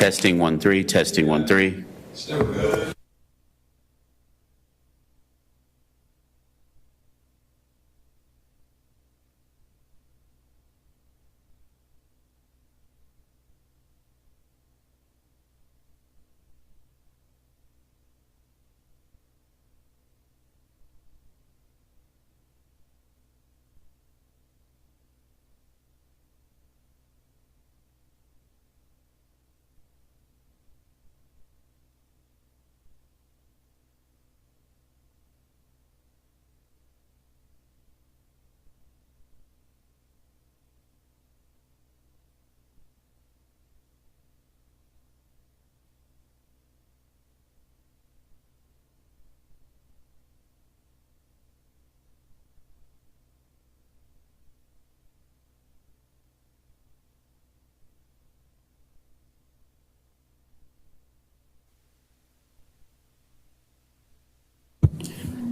Testing 1 3, testing 1 3. Still good.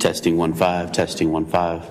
Testing 1 5, testing 1 5.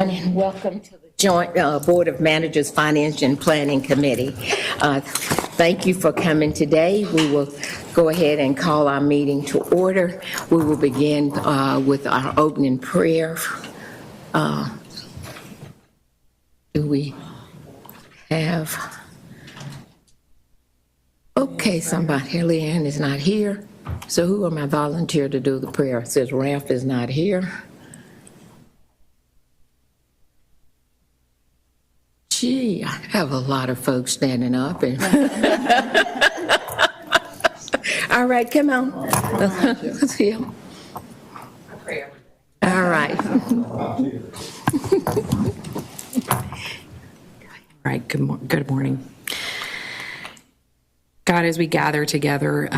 And welcome to the Joint Board of Managers Finance and Planning Committee. Thank you for coming today. We will go ahead and call our meeting to order. We will begin with our opening prayer. Do we have? Okay, somebody. Leanne is not here. So who am I volunteer to do the prayer? It says Ralph is not here. Gee, I have a lot of folks standing up. And all right, come on. Let's hear. All right. All right, good morning. God, as we gather together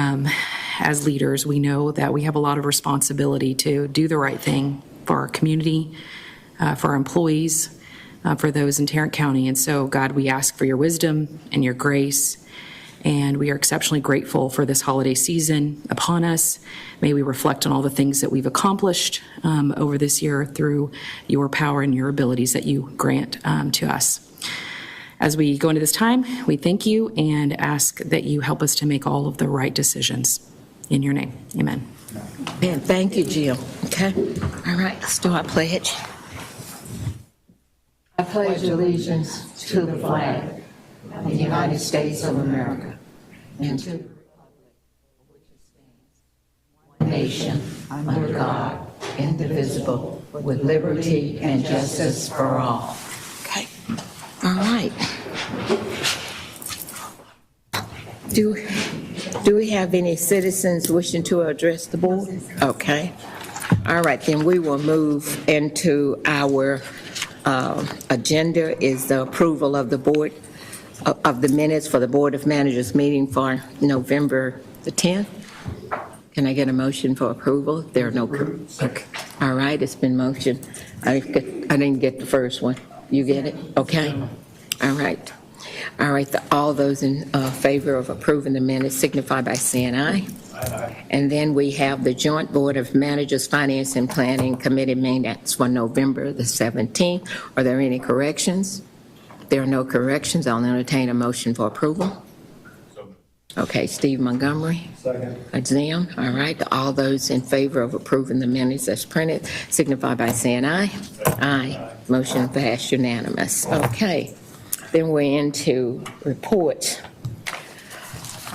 as leaders, we know that we have a lot of responsibility to do the right thing for our community, for our employees, for those in Tarrant County. And so, God, we ask for your wisdom and your grace, and we are exceptionally grateful for this holiday season upon us. May we reflect on all the things that we've accomplished over this year through your power and your abilities that you grant to us. As we go into this time, we thank you and ask that you help us to make all of the right decisions. In your name, amen. Man, thank you, Jill. Okay. All right, let's do our pledge. I pledge allegiance to the flag of the United States of America and to the republic for which it stands, one nation, under God, indivisible, with liberty and justice for all. Okay. All right. Do we have any citizens wishing to address the board? Okay. All right, then we will move into our agenda is the approval of the board of the minutes for the Board of Managers meeting for November the 10th. Can I get a motion for approval? There are no. Okay. All right, it's been motioned. I didn't get the first one. You get it? Okay. All right. All right. All those in favor of approving the minutes signify by saying aye. Aye. And then we have the Joint Board of Managers Finance and Planning Committee minutes for November the 17th. Are there any corrections? There are no corrections. I'll entertain a motion for approval. Okay, Steve Montgomery. Second. Zim. All right. All those in favor of approving the minutes as printed signify by saying aye. Aye. Motion passed unanimous. Okay. Then we're into reports.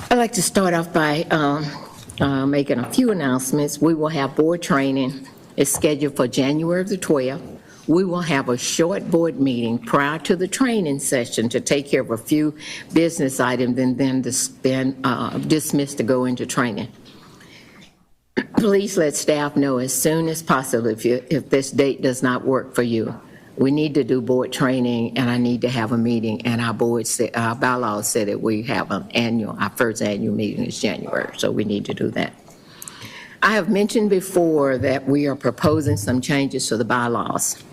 I'd like to start off by making a few announcements. We will have board training. It's scheduled for January the 12th. We will have a short board meeting prior to the training session to take care of a few business items and then dismiss to go into training. Please let staff know as soon as possible if this date does not work for you. We need to do board training, and I need to have a meeting, and our bylaws said that we have our first annual meeting is January, so we need to do that. I have mentioned before that we are proposing some changes to the bylaws.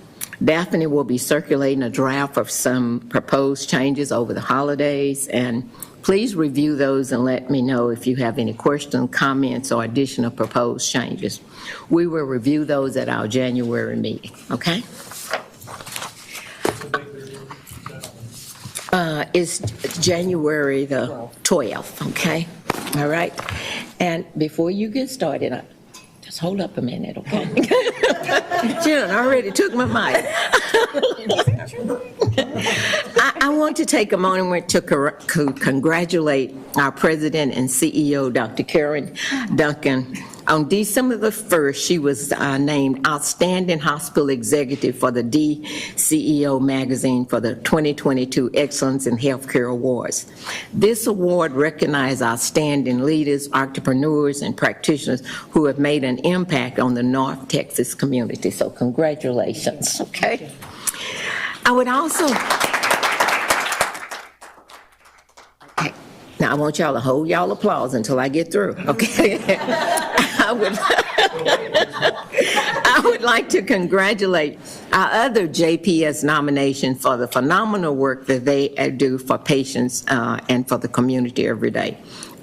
Daphne will be circulating a draft of some proposed changes over the holidays, and please review those and let me know if you have any questions, comments, or additional proposed changes. We will review those at our January meeting, okay? It's January the 12th, okay? All right. And before you get started, just hold up a minute, okay? Jen already took my mic. I want to take a moment to congratulate our president and CEO, Dr. Karen Duncan. On December the 1st, she was named Outstanding Hospital Executive for the DCEO magazine for the 2022 Excellence in Healthcare Awards. This award recognizes outstanding leaders, entrepreneurs, and practitioners who have made an impact on the North Texas community. So congratulations, okay? I would also... Now, I want y'all to hold y'all applause until I get through, okay? I would like to congratulate our other JPS nomination for the phenomenal work that they do for patients and for the community every day.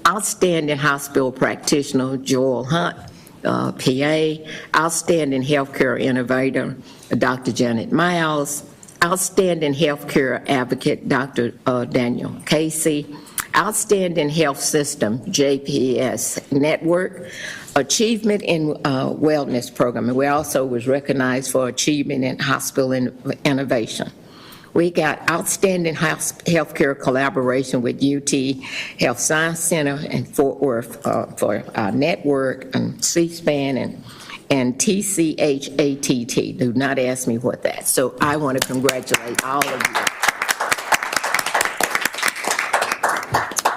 Outstanding hospital practitioner Joel Hunt PA. Outstanding Healthcare Innovator, Dr. Janet Miles. Outstanding Healthcare Advocate, Dr. Daniel Casey. Outstanding Health System, JPS Network. Achievement in Wellness Program, and we also was recognized for achievement in hospital innovation. We got Outstanding Healthcare Collaboration with UT Health Science Center in Fort Worth for our network and C-SPAN and TCHATT. Do not ask me what that. So I want to congratulate all of you.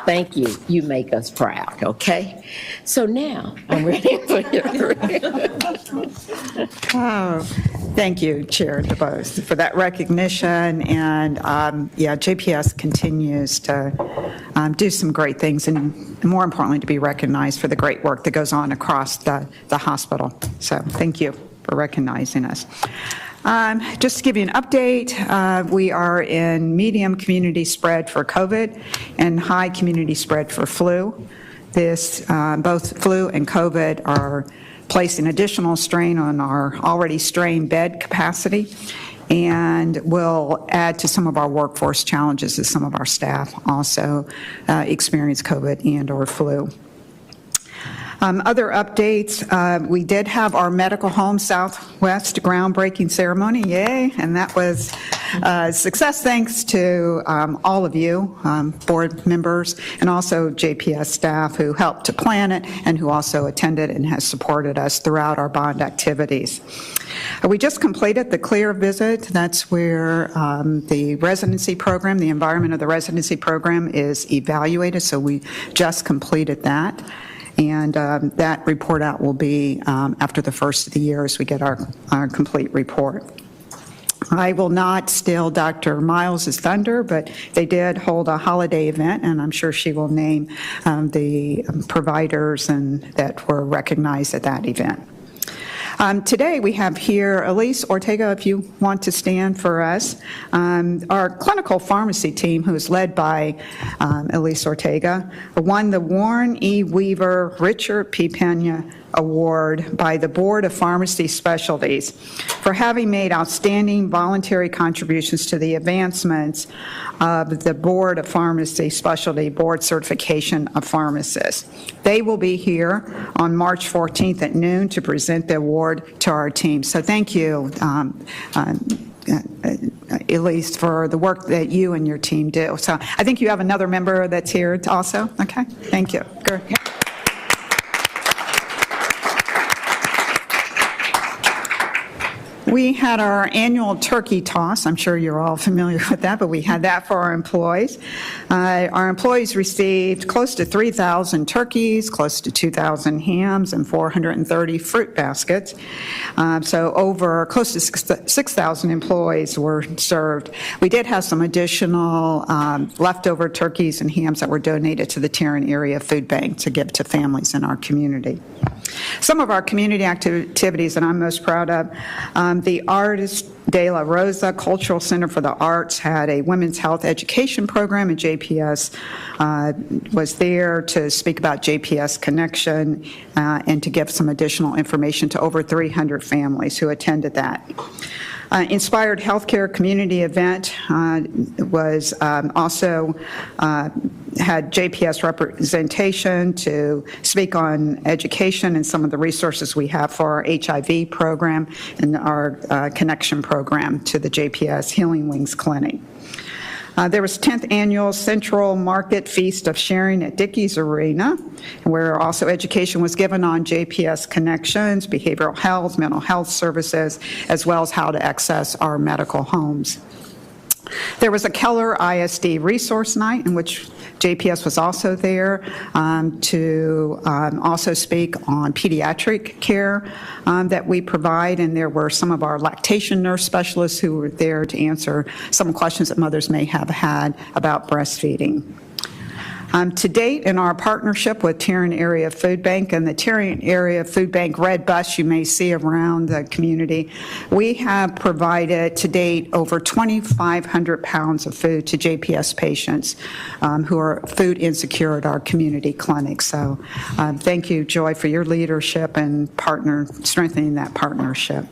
Thank you. You make us proud, okay? So now, I'm ready for your Oh, thank you, Chair DeBose, for that recognition. And yeah, JPS continues to do some great things, and more importantly, to be recognized for the great work that goes on across the hospital. So thank you for recognizing us. Just to give you an update, we are in medium community spread for COVID and high community spread for flu. Both flu and COVID are placing additional strain on our already strained bed capacity and will add to some of our workforce challenges as some of our staff also experience COVID and/or flu. Other updates, we did have our Medical Home Southwest groundbreaking ceremony, yay, and that was a success thanks to all of you, board members, and also JPS staff who helped to plan it and who also attended and has supported us throughout our bond activities. We just completed the CLEAR visit. That's where the residency program, the environment of the residency program is evaluated, so we just completed that. And that report out will be after the first of the year as we get our complete report. I will not steal Dr. Miles' thunder, but they did hold a holiday event, and I'm sure she will name the providers and that were recognized at that event. Today we have here Elise Ortega, if you want to stand for us. Our clinical pharmacy team, who is led by Elise Ortega, won the Warren E. Weaver Richard P. Pena Award by the Board of Pharmacy Specialties for having made outstanding voluntary contributions to the advancements of the Board of Pharmacy Specialty Board Certification of Pharmacists. They will be here on March 14th at noon to present the award to our team. So thank you, Elise, for the work that you and your team do. So I think you have another member that's here also. Okay, thank you. Go ahead. We had our annual turkey toss. I'm sure you're all familiar with that, but we had that for our employees. Our employees received close to 3,000 turkeys, close to 2,000 hams, and 430 fruit baskets. So over close to 6,000 employees were served. We did have some additional leftover turkeys and hams that were donated to the Tarrant Area Food Bank to give to families in our community. Some of our community activities that I'm most proud of, the Artist de la Rosa Cultural Center for the Arts had a women's health education program, and JPS was there to speak about JPS Connection and to give some additional information to over 300 families who attended that. Inspired Healthcare Community Event was also had JPS representation to speak on education and some of the resources we have for our HIV program and our connection program to the JPS Healing Wings Clinic. There was 10th Annual Central Market Feast of Sharing at Dickey's Arena, where also education was given on JPS connections, behavioral health, mental health services, as well as how to access our medical homes. There was a Keller ISD resource night in which JPS was also there to also speak on pediatric care that we provide, and there were some of our lactation nurse specialists who were there to answer some questions that mothers may have had about breastfeeding. To date, in our partnership with Tarrant Area Food Bank and the Tarrant Area Food Bank red bus you may see around the community, we have provided to date over 2,500 pounds of food to JPS patients who are food insecure at our community clinics. So thank you, Joy, for your leadership and strengthening that partnership.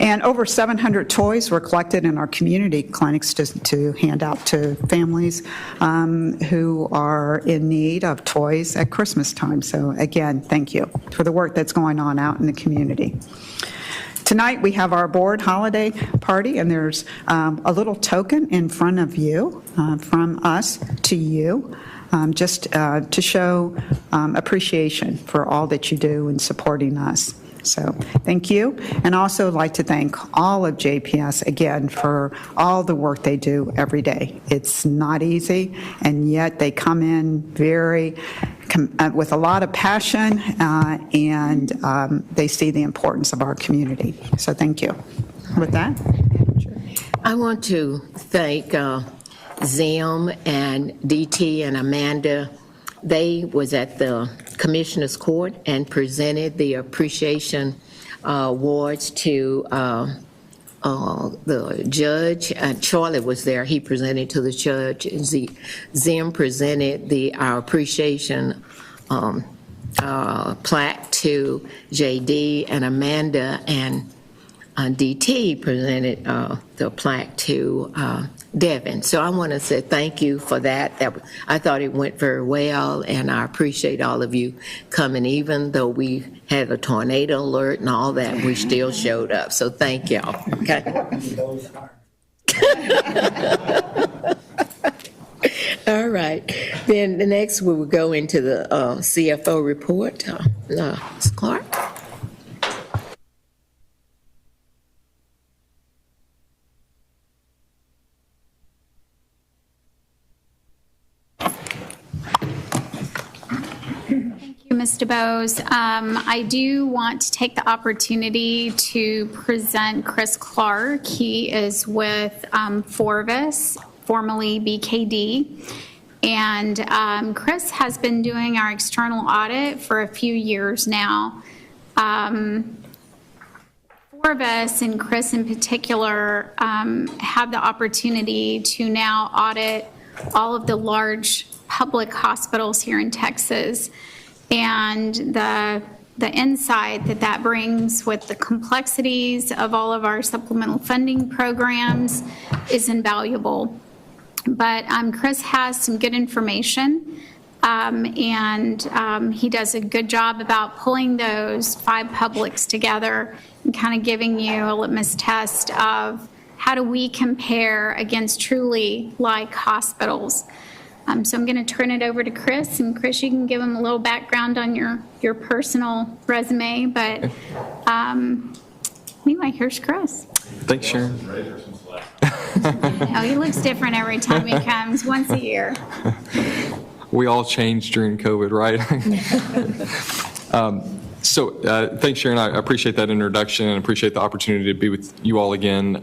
And over 700 toys were collected in our community clinics to hand out to families who are in need of toys at Christmas time. So again, thank you for the work that's going on out in the community. Tonight we have our board holiday party, and there's a little token in front of you from us to you, just to show appreciation for all that you do in supporting us. So thank you, and also I'd like to thank all of JPS again for all the work they do every day. It's not easy, and yet they come in with a lot of passion, and they see the importance of our community. So thank you. With that, I want to thank Zim and DT and Amanda. They was at the Commissioner's Court and presented the appreciation awards to the judge. Charlie was there. He presented to the judge. Zim presented our appreciation plaque to JD, and Amanda and DT presented the plaque to Devin. So I want to say thank you for that. I thought it went very well, and I appreciate all of you coming. Even though we had a tornado alert and all that, we still showed up. So thank y'all. Okay. All right. Then the next we will go into the CFO report. Ms. Clark. Mr. Bose. I do want to take the opportunity to present Chris Clark. He is with Forvis, formerly BKD. And Chris has been doing our external audit for a few years now. Forvis, and Chris in particular, have the opportunity to now audit all of the large public hospitals here in Texas. And the insight that brings with the complexities of all of our supplemental funding programs is invaluable. But Chris has some good information, and he does a good job about pulling those 5 publics together and kind of giving you a litmus test of how do we compare against truly like hospitals. So I'm going to turn it over to Chris, and Chris, you can give him a little background on your personal resume, but anyway, here's Chris. Thanks, Sharon. Oh, he looks different every time he comes, once a year. We all changed during COVID, right? Thanks, Sharon. I appreciate that introduction and appreciate the opportunity to be with you all again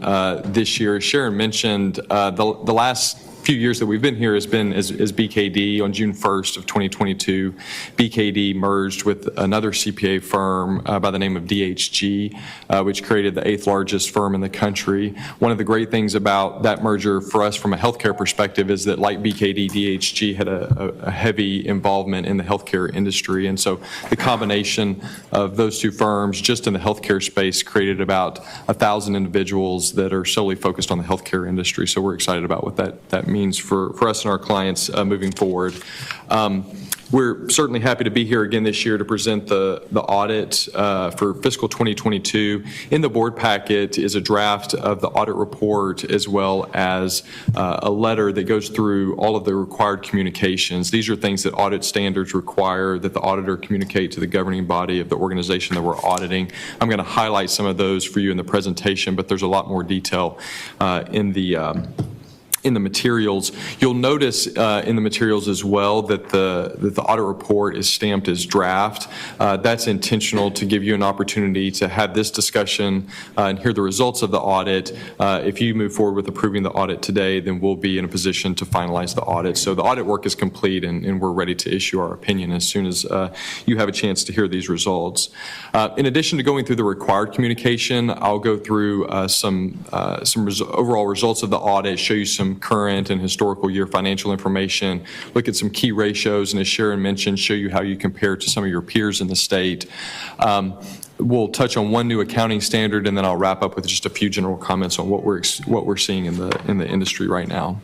this year. As Sharon mentioned, the last few years that we've been here has been as BKD. On June 1st of 2022, BKD merged with another CPA firm by the name of DHG, which created the 8th largest firm in the country. One of the great things about that merger for us from a healthcare perspective is that, like BKD, DHG had a heavy involvement in the healthcare industry. And so the combination of those two firms just in the healthcare space created about 1,000 individuals that are solely focused on the healthcare industry. So we're excited about what that means for us and our clients moving forward. We're certainly happy to be here again this year to present the audit for fiscal 2022. In the board packet is a draft of the audit report, as well as a letter that goes through all of the required communications. These are things that audit standards require that the auditor communicate to the governing body of the organization that we're auditing. I'm going to highlight some of those for you in the presentation, but there's a lot more detail in the in the materials. You'll notice in the materials as well that the audit report is stamped as draft. That's intentional to give you an opportunity to have this discussion and hear the results of the audit. If you move forward with approving the audit today, then we'll be in a position to finalize the audit. So the audit work is complete, and we're ready to issue our opinion as soon as you have a chance to hear these results. In addition to going through the required communication, I'll go through some overall results of the audit, show you some current and historical year financial information, look at some key ratios, and as Sharon mentioned, show you how you compare to some of your peers in the state. We'll touch on one new accounting standard, and then I'll wrap up with just a few general comments on what we're seeing in the industry right now.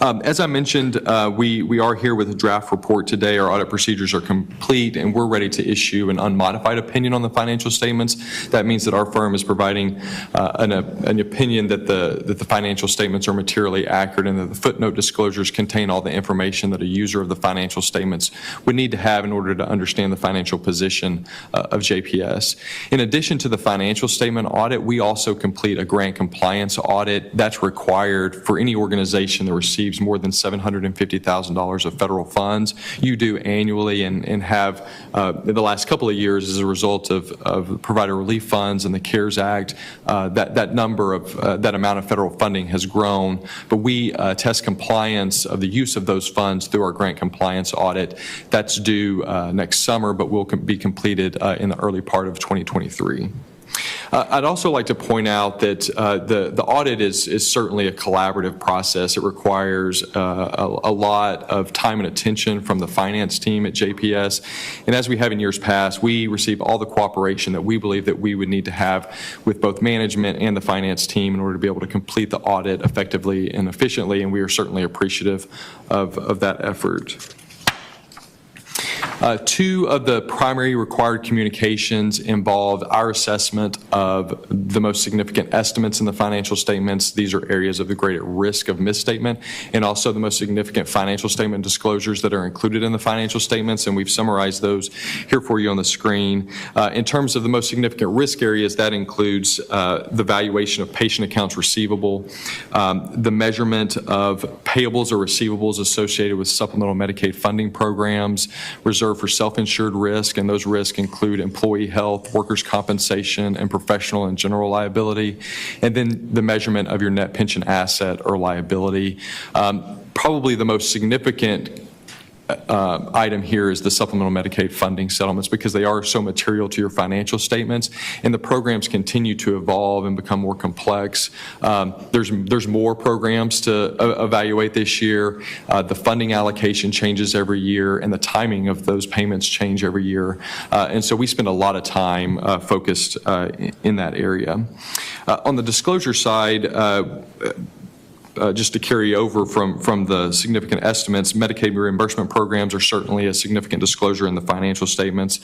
As I mentioned, we are here with a draft report today. Our audit procedures are complete, and we're ready to issue an unmodified opinion on the financial statements. That means that our firm is providing an opinion that the financial statements are materially accurate and that the footnote disclosures contain all the information that a user of the financial statements would need to have in order to understand the financial position of JPS. In addition to the financial statement audit, we also complete a grant compliance audit that's required for any organization that receives more than $750,000 of federal funds. You do annually and have in the last couple of years as a result of provider relief funds and the CARES Act, that number of that amount of federal funding has grown. But we test compliance of the use of those funds through our grant compliance audit. That's due next summer, but will be completed in the early part of 2023. I'd also like to point out that the audit is certainly a collaborative process. It requires a lot of time and attention from the finance team at JPS. And as we have in years past, we receive all the cooperation that we believe that we would need to have with both management and the finance team in order to be able to complete the audit effectively and efficiently, and we are certainly appreciative of that effort. Two of the primary required communications involved our assessment of the most significant estimates in the financial statements. These are areas of the greatest risk of misstatement, and also the most significant financial statement disclosures that are included in the financial statements, and we've summarized those here for you on the screen. In terms of the most significant risk areas, that includes the valuation of patient accounts receivable, the measurement of payables or receivables associated with supplemental Medicaid funding programs, reserve for self-insured risk, and those risks include employee health, workers' compensation, and professional and general liability, and then the measurement of your net pension asset or liability. Probably the most significant item here is the supplemental Medicaid funding settlements, because they are so material to your financial statements, and the programs continue to evolve and become more complex. There's more programs to evaluate this year. The funding allocation changes every year, and the timing of those payments change every year. And so we spend a lot of time focused in that area. On the disclosure side, just to carry over from the significant estimates, Medicaid reimbursement programs are certainly a significant disclosure in the financial statements.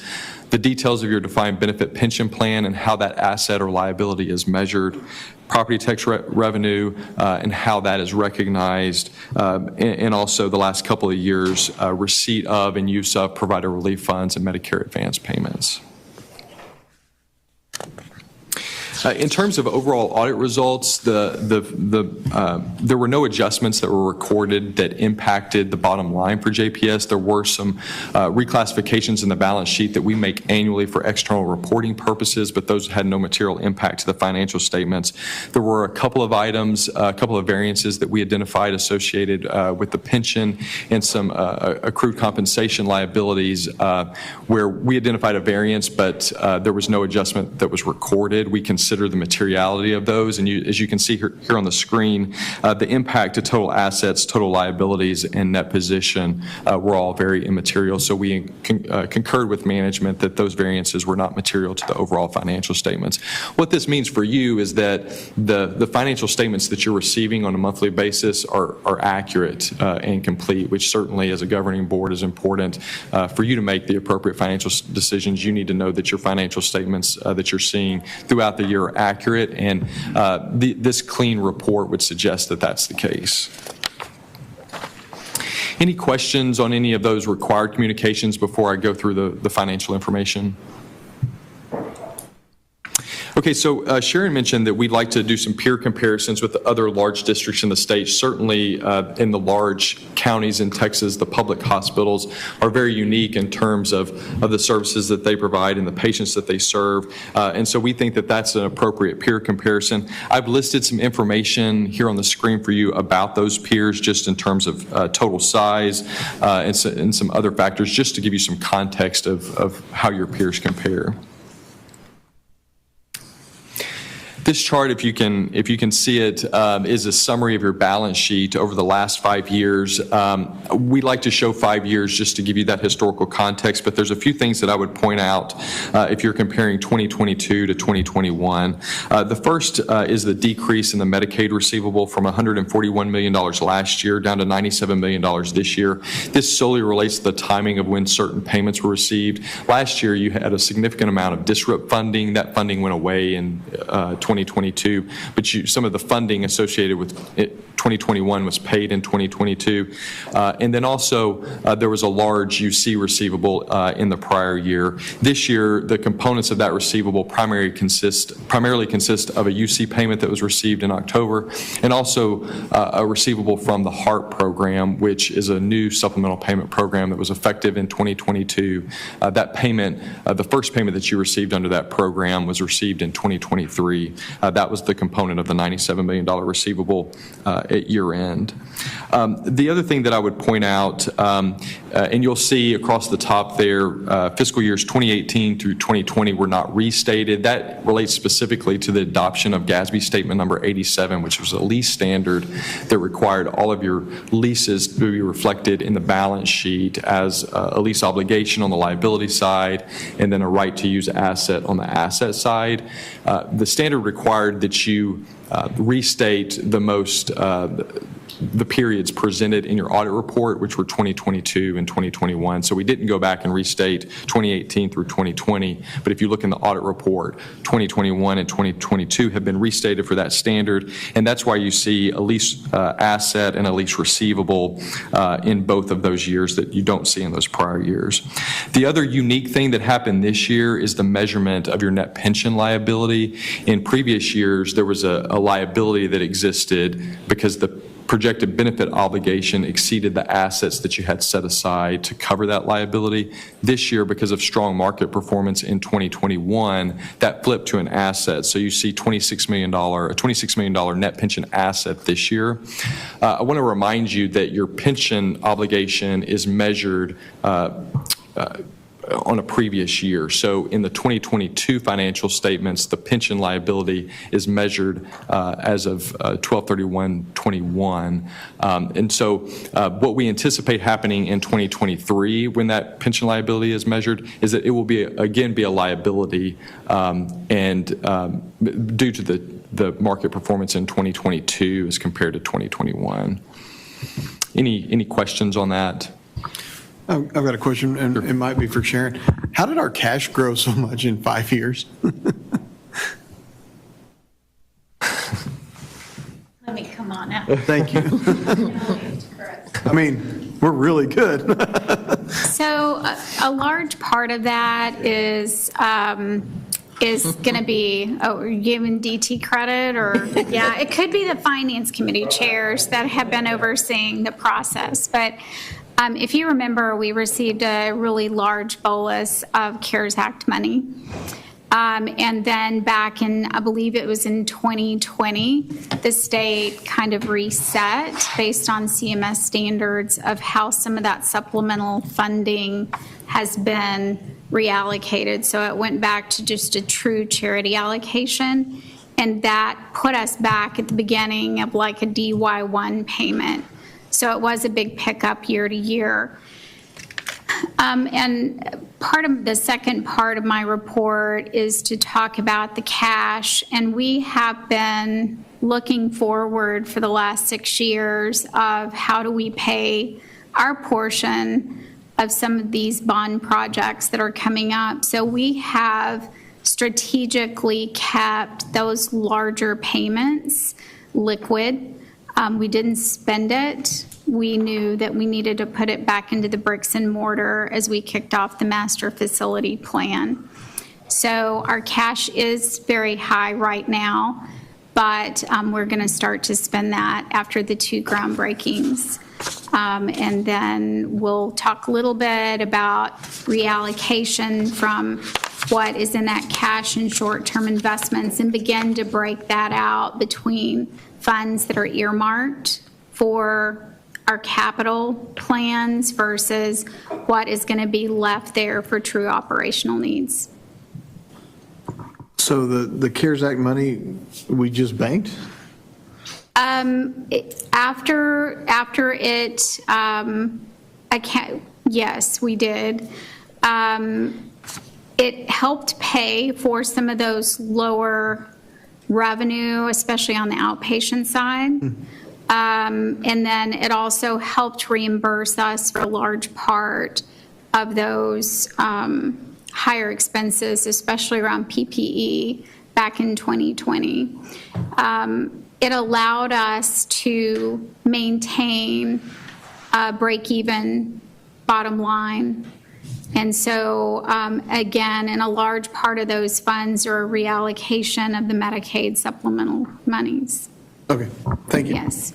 The details of your defined benefit pension plan and how that asset or liability is measured, property tax revenue and how that is recognized, and also the last couple of years, receipt of and use of provider relief funds and Medicare advance payments. In terms of overall audit results, there were no adjustments that were recorded that impacted the bottom line for JPS. There were some reclassifications in the balance sheet that we make annually for external reporting purposes, but those had no material impact to the financial statements. There were a couple of items, a couple of variances that we identified associated with the pension and some accrued compensation liabilities where we identified a variance, but there was no adjustment that was recorded. We consider the materiality of those, and as you can see here on the screen, the impact to total assets, total liabilities, and net position were all very immaterial. So we concurred with management that those variances were not material to the overall financial statements. What this means for you is that the financial statements that you're receiving on a monthly basis are accurate and complete, which certainly as a governing board is important. For you to make the appropriate financial decisions, you need to know that your financial statements that you're seeing throughout the year are accurate, and this clean report would suggest that that's the case. Any questions on any of those required communications before I go through the financial information? Okay, so Sharon mentioned that we'd like to do some peer comparisons with the other large districts in the state. Certainly in the large counties in Texas, the public hospitals are very unique in terms of the services that they provide and the patients that they serve. And so we think that that's an appropriate peer comparison. I've listed some information here on the screen for you about those peers, just in terms of total size and some other factors, just to give you some context of how your peers compare. This chart, if you can see it, is a summary of your balance sheet over the last 5 years. We like to show 5 years just to give you that historical context, but there's a few things that I would point out if you're comparing 2022 to 2021. The first is the decrease in the Medicaid receivable from $141 million last year down to $97 million this year. This solely relates to the timing of when certain payments were received. Last year, you had a significant amount of disrupt funding. That funding went away in 2022, but some of the funding associated with 2021 was paid in 2022. And then also there was a large UC receivable in the prior year. This year, the components of that receivable primarily consist of a UC payment that was received in October, and also a receivable from the HARP program, which is a new supplemental payment program that was effective in 2022. That payment, the first payment that you received under that program, was received in 2023. That was the component of the $97 million receivable at year end. The other thing that I would point out, and you'll see across the top there, fiscal years 2018 through 2020 were not restated. That relates specifically to the adoption of GASB Statement Number 87, which was a lease standard that required all of your leases to be reflected in the balance sheet as a lease obligation on the liability side, and then a right to use asset on the asset side. The standard required that you restate the periods presented in your audit report, which were 2022 and 2021. So we didn't go back and restate 2018 through 2020, but if you look in the audit report, 2021 and 2022 have been restated for that standard, and that's why you see a lease asset and a lease receivable in both of those years that you don't see in those prior years. The other unique thing that happened this year is the measurement of your net pension liability. In previous years, there was a liability that existed because the projected benefit obligation exceeded the assets that you had set aside to cover that liability. This year, because of strong market performance in 2021, that flipped to an asset. So you see a $26 million net pension asset this year. I want to remind you that your pension obligation is measured on a previous year. So in the 2022 financial statements, the pension liability is measured as of 12/31/21. And so what we anticipate happening in 2023 when that pension liability is measured is that it will be a liability and due to the market performance in 2022 as compared to 2021. Any questions on that? I've got a question, and it might be for Sharon. How did our cash grow so much in 5 years? Let me come on out. Thank you. I mean, we're really good. So a large part of that is going to be, are you giving DT credit or, yeah, it could be the finance committee chairs that have been overseeing the process. But if you remember, we received a really large bolus of CARES Act money. And then back in, I believe it was in 2020, the state kind of reset based on CMS standards of how some of that supplemental funding has been reallocated. So it went back to just a true charity allocation. And that put us back at the beginning of like a DY1 payment. So it was a big pickup year to year. And part of the second part of my report is to talk about the cash. And we have been looking forward for the last 6 years of how do we pay our portion of some of these bond projects that are coming up. So we have strategically kept those larger payments liquid. We didn't spend it. We knew that we needed to put it back into the bricks and mortar as we kicked off the master facility plan. So our cash is very high right now, but we're going to start to spend that after the 2 groundbreakings. And then we'll talk a little bit about reallocation from what is in that cash and short-term investments and begin to break that out between funds that are earmarked for our capital plans versus what is going to be left there for true operational needs. So the CARES Act money, we just banked? After it, yes, we did. It helped pay for some of those lower revenue, especially on the outpatient side. And then it also helped reimburse us for a large part of those higher expenses, especially around PPE back in 2020. It allowed us to maintain a break-even bottom line. And so, again, and a large part of those funds are a reallocation of the Medicaid supplemental monies. Okay, thank you. Yes.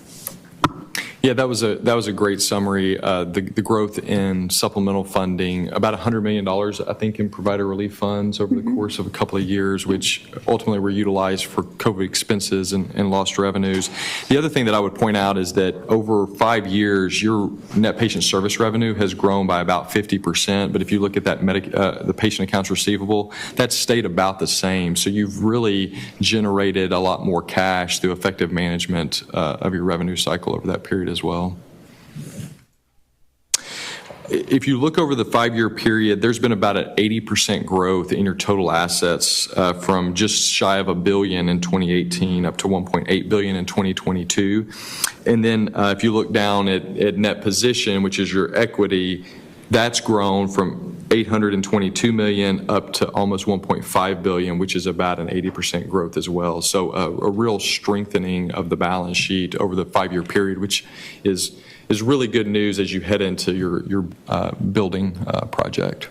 Yeah, that was a great summary. The growth in supplemental funding, about $100 million, I think, in provider relief funds over the course of a couple of years, which ultimately were utilized for COVID expenses and lost revenues. The other thing that I would point out is that over 5 years, your net patient service revenue has grown by about 50%. But if you look at that the patient accounts receivable, that's stayed about the same. So you've really generated a lot more cash through effective management of your revenue cycle over that period as well. If you look over the 5-year period, there's been about an 80% growth in your total assets from just shy of $1 billion in 2018 up to $1.8 billion in 2022. And then if you look down at net position, which is your equity, that's grown from $822 million up to almost $1.5 billion, which is about an 80% growth as well. So a real strengthening of the balance sheet over the 5-year period, which is really good news as you head into your building project.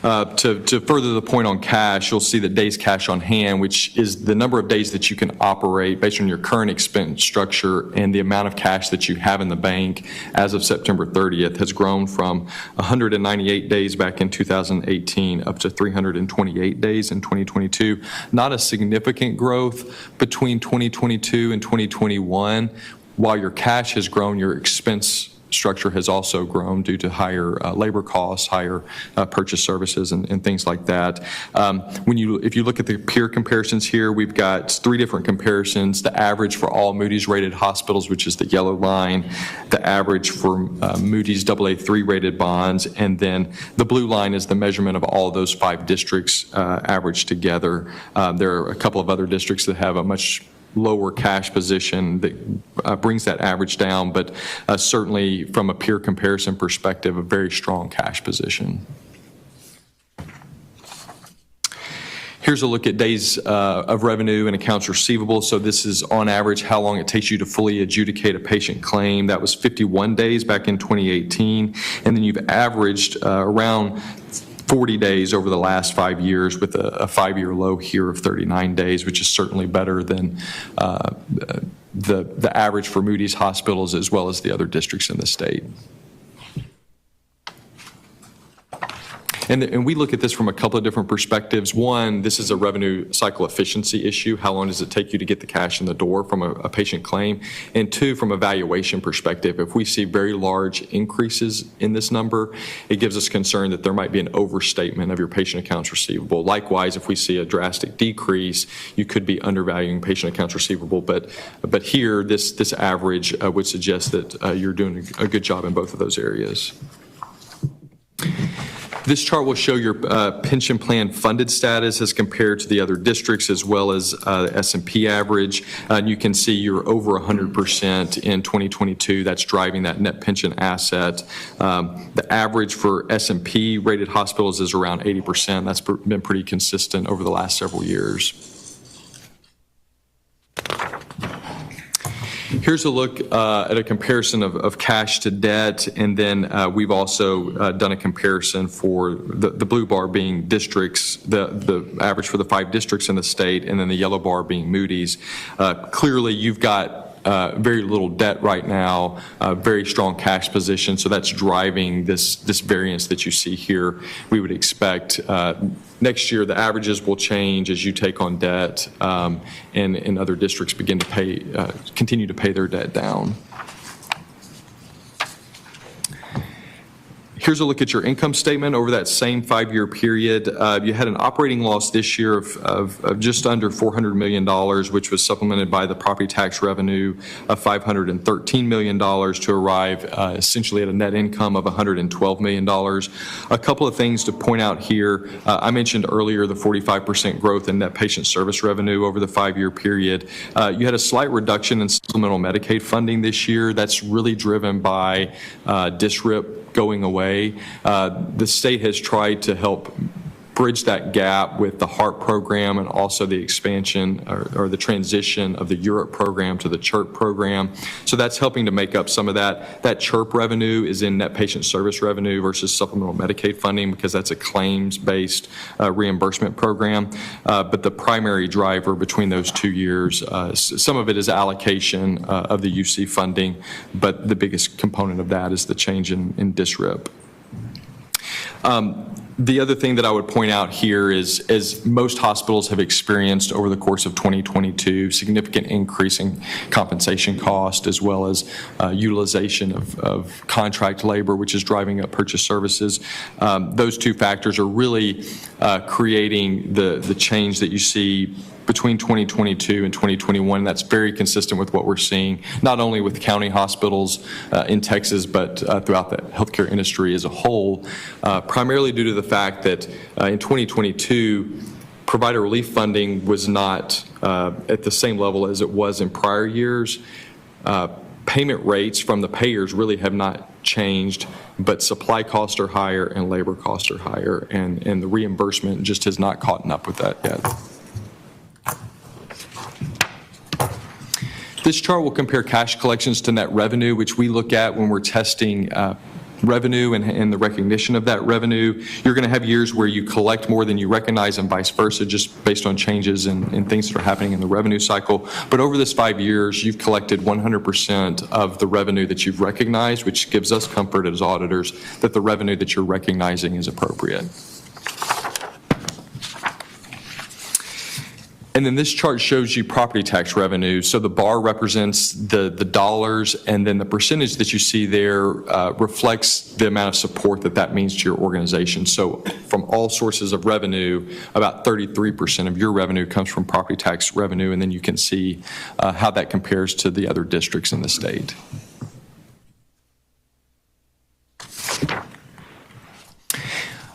To further the point on cash, you'll see that days cash on hand, which is the number of days that you can operate based on your current expense structure and the amount of cash that you have in the bank as of September 30th, has grown from 198 days back in 2018 up to 328 days in 2022. Not a significant growth between 2022 and 2021. While your cash has grown, your expense structure has also grown due to higher labor costs, higher purchase services, and things like that. If you look at the peer comparisons here, we've got 3 different comparisons: the average for all Moody's rated hospitals, which is the yellow line, the average for Moody's AA3 rated bonds, and then the blue line is the measurement of all of those 5 districts averaged together. There are a couple of other districts that have a much lower cash position that brings that average down, but certainly from a peer comparison perspective, a very strong cash position. Here's a look at days of revenue and accounts receivable. So this is on average how long it takes you to fully adjudicate a patient claim. That was 51 days back in 2018. And then you've averaged around 40 days over the last 5 years, with a 5-year low here of 39 days, which is certainly better than the average for Moody's hospitals as well as the other districts in the state. And we look at this from a couple of different perspectives. One, this is a revenue cycle efficiency issue. How long does it take you to get the cash in the door from a patient claim? And 2, from a valuation perspective, if we see very large increases in this number, it gives us concern that there might be an overstatement of your patient accounts receivable. Likewise, if we see a drastic decrease, you could be undervaluing patient accounts receivable. But here, this average would suggest that you're doing a good job in both of those areas. This chart will show your pension plan funded status as compared to the other districts, as well as the S&P average. And you can see you're over 100% in 2022. That's driving that net pension asset. The average for S&P rated hospitals is around 80%. That's been pretty consistent over the last several years. Here's a look at a comparison of cash to debt, and then we've also done a comparison for the blue bar being districts, the average for the 5 districts in the state, and then the yellow bar being Moody's. Clearly, you've got very little debt right now, very strong cash position, so that's driving this variance that you see here. We would expect next year the averages will change as you take on debt and other districts begin to continue to pay their debt down. Here's a look at your income statement over that same 5-year period. You had an operating loss this year of just under $400 million, which was supplemented by the property tax revenue of $513 million to arrive essentially at a net income of $112 million. A couple of things to point out here. I mentioned earlier the 45% growth in net patient service revenue over the 5-year period. You had a slight reduction in supplemental Medicaid funding this year. That's really driven by DSRIP going away. The state has tried to help bridge that gap with the HARP program and also the expansion or the transition of the Europe program to the CHIRP program. So that's helping to make up some of that. That CHIRP revenue is in net patient service revenue versus supplemental Medicaid funding because that's a claims-based reimbursement program. But the primary driver between those 2 years, some of it is allocation of the UC funding, but the biggest component of that is the change in DSRIP. The other thing that I would point out here is, as most hospitals have experienced over the course of 2022, significant increase in compensation cost as well as utilization of contract labor, which is driving up purchase services. Those 2 factors are really creating the change that you see between 2022 and 2021. That's very consistent with what we're seeing, not only with county hospitals in Texas, but throughout the healthcare industry as a whole, primarily due to the fact that in 2022, provider relief funding was not at the same level as it was in prior years. Payment rates from the payers really have not changed, but supply costs are higher and labor costs are higher, and the reimbursement just has not caught up with that yet. This chart will compare cash collections to net revenue, which we look at when we're testing revenue and the recognition of that revenue. You're going to have years where you collect more than you recognize and vice versa, just based on changes and things that are happening in the revenue cycle. But over this 5 years, you've collected 100% of the revenue that you've recognized, which gives us comfort as auditors that the revenue that you're recognizing is appropriate. And then this chart shows you property tax revenue. So the bar represents the dollars, and then the percentage that you see there reflects the amount of support that means to your organization. So from all sources of revenue, about 33% of your revenue comes from property tax revenue, and then you can see how that compares to the other districts in the state.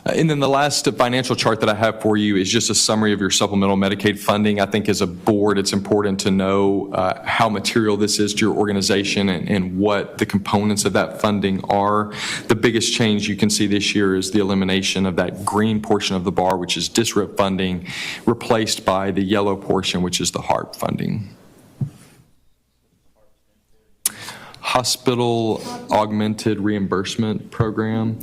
And then the last financial chart that I have for you is just a summary of your supplemental Medicaid funding. I think as a board, it's important to know how material this is to your organization and what the components of that funding are. The biggest change you can see this year is the elimination of that green portion of the bar, which is DSRIP funding, replaced by the yellow portion, which is the HARP funding. Hospital Augmented Reimbursement Program.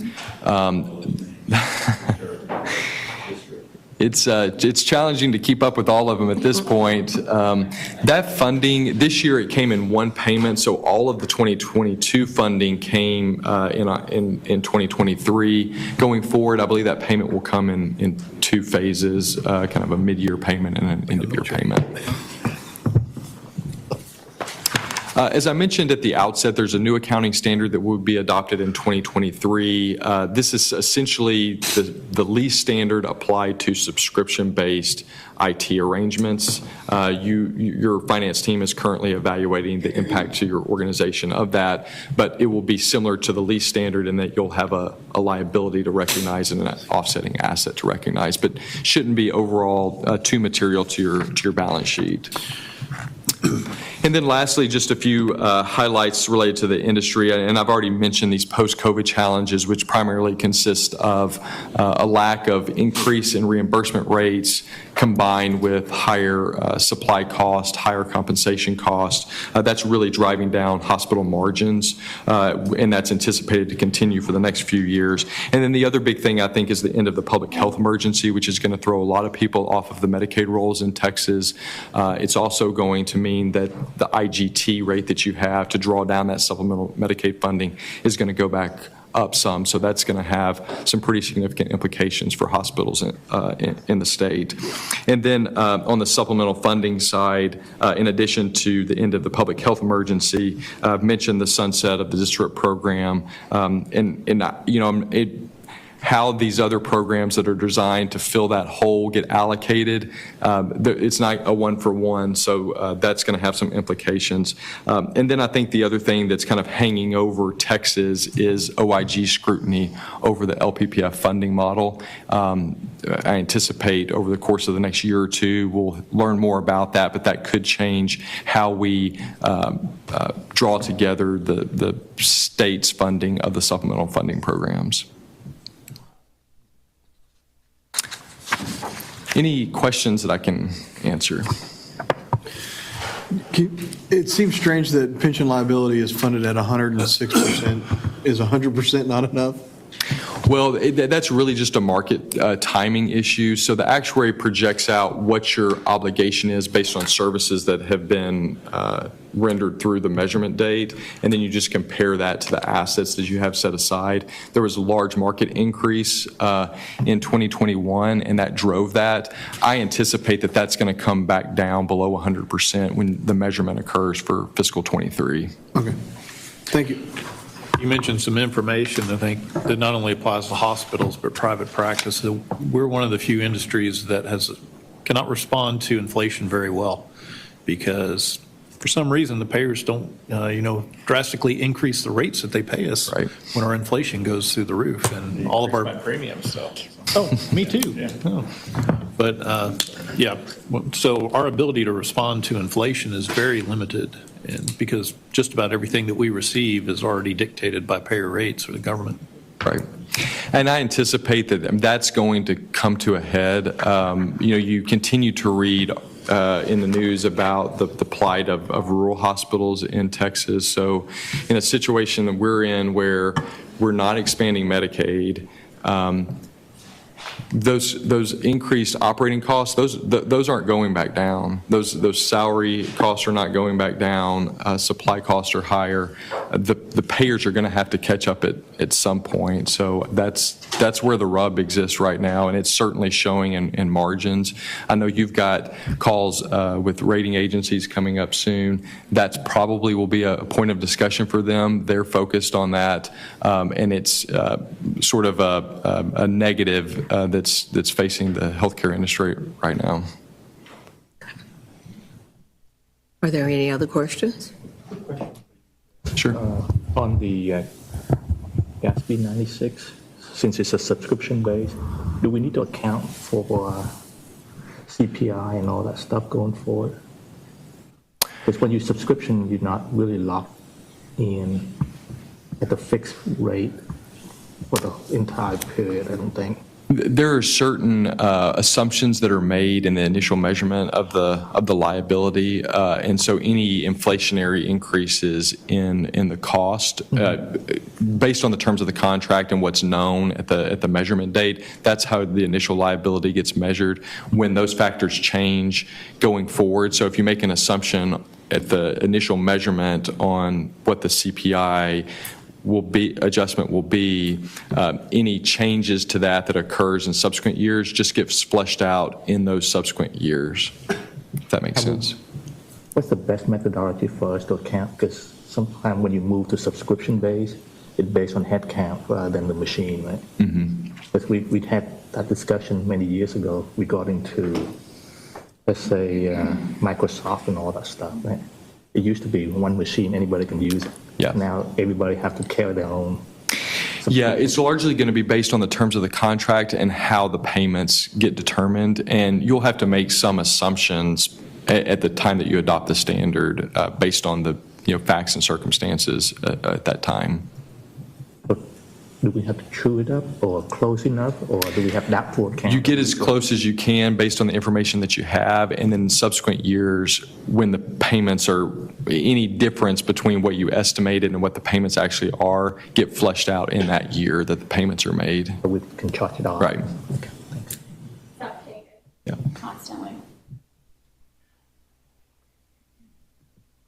It's challenging to keep up with all of them at this point. That funding, this year it came in one payment, so all of the 2022 funding came in 2023. Going forward, I believe that payment will come in 2 phases, kind of a mid-year payment and an end-of-year payment. As I mentioned at the outset, there's a new accounting standard that will be adopted in 2023. This is essentially the lease standard applied to subscription-based IT arrangements. Your finance team is currently evaluating the impact to your organization of that, but it will be similar to the lease standard in that you'll have a liability to recognize and an offsetting asset to recognize, but shouldn't be overall too material to your balance sheet. And then lastly, just a few highlights related to the industry. And I've already mentioned these post-COVID challenges, which primarily consist of a lack of increase in reimbursement rates, combined with higher supply cost, higher compensation cost, that's really driving down hospital margins, and that's anticipated to continue for the next few years. And then the other big thing, I think, is the end of the public health emergency, which is going to throw a lot of people off of the Medicaid rolls in Texas. It's also going to mean that the IGT rate that you have to draw down that supplemental Medicaid funding is going to go back up some, so that's going to have some pretty significant implications for hospitals in the state. And then on the supplemental funding side, in addition to the end of the public health emergency, I've mentioned the sunset of the district program, how these other programs that are designed to fill that hole get allocated. It's not a one-for-one, so that's going to have some implications. And then I think the other thing that's kind of hanging over Texas is OIG scrutiny over the LPPF funding model. I anticipate over the course of the next year or two, we'll learn more about that, but that could change how we draw together the state's funding of the supplemental funding programs. Any questions that I can answer? It seems strange that pension liability is funded at 106%. Is 100% not enough? Well, that's really just a market timing issue. So the actuary projects out what your obligation is based on services that have been rendered through the measurement date, and then you just compare that to the assets that you have set aside. There was a large market increase in 2021, and that drove that. I anticipate that that's going to come back down below 100% when the measurement occurs for fiscal 23. Okay. Thank you. You mentioned some information, I think, that not only applies to hospitals, but private practice. We're one of the few industries that cannot respond to inflation very well, because for some reason the payers don't, drastically increase the rates that they pay us when our inflation goes through the roof, and all of our premiums. Oh, me too. Yeah. Oh. But so our ability to respond to inflation is very limited, and because just about everything that we receive is already dictated by payer rates or the government. Right. And I anticipate that that's going to come to a head. You continue to read in the news about the plight of rural hospitals in Texas. So in a situation that we're in where we're not expanding Medicaid, those increased operating costs, those aren't going back down. Those salary costs are not going back down. Supply costs are higher. The payers are going to have to catch up at some point. So that's where the rub exists right now, and it's certainly showing in margins. I know you've got calls with rating agencies coming up soon. That probably will be a point of discussion for them. They're focused on that, and it's sort of a negative that's facing the healthcare industry right now. Are there any other questions? Sure. On the GASB 96, since it's a subscription base, do we need to account for CPI and all that stuff going forward? Because when you subscription, you're not really locked in at the fixed rate for the entire period, I don't think. There are certain assumptions that are made in the initial measurement of the liability, and so any inflationary increases in the cost, based on the terms of the contract and what's known at the measurement date, that's how the initial liability gets measured. When those factors change going forward, so if you make an assumption at the initial measurement on what the CPI adjustment will be, any changes to that occurs in subsequent years just gets fleshed out in those subsequent years, if that makes sense. What's the best methodology for us to account? Because sometimes when you move to subscription base, it's based on head count rather than the machine, right? Mm-hmm. Because we had that discussion many years ago regarding to, let's say, Microsoft and all that stuff, right? It used to be one machine, anybody can use it. Yeah. Now everybody have to carry their own. Yeah, it's largely going to be based on the terms of the contract and how the payments get determined, and you'll have to make some assumptions at the time that you adopt the standard based on the facts and circumstances at that time. do we have to true it up or close enough, or do we have that forecast? You get as close as you can based on the information that you have, and then in subsequent years, when the payments are, any difference between what you estimated and what the payments actually are, get flushed out in that year that the payments are made. So we can charge it off? Right. Okay, thanks. Updated Yeah. constantly.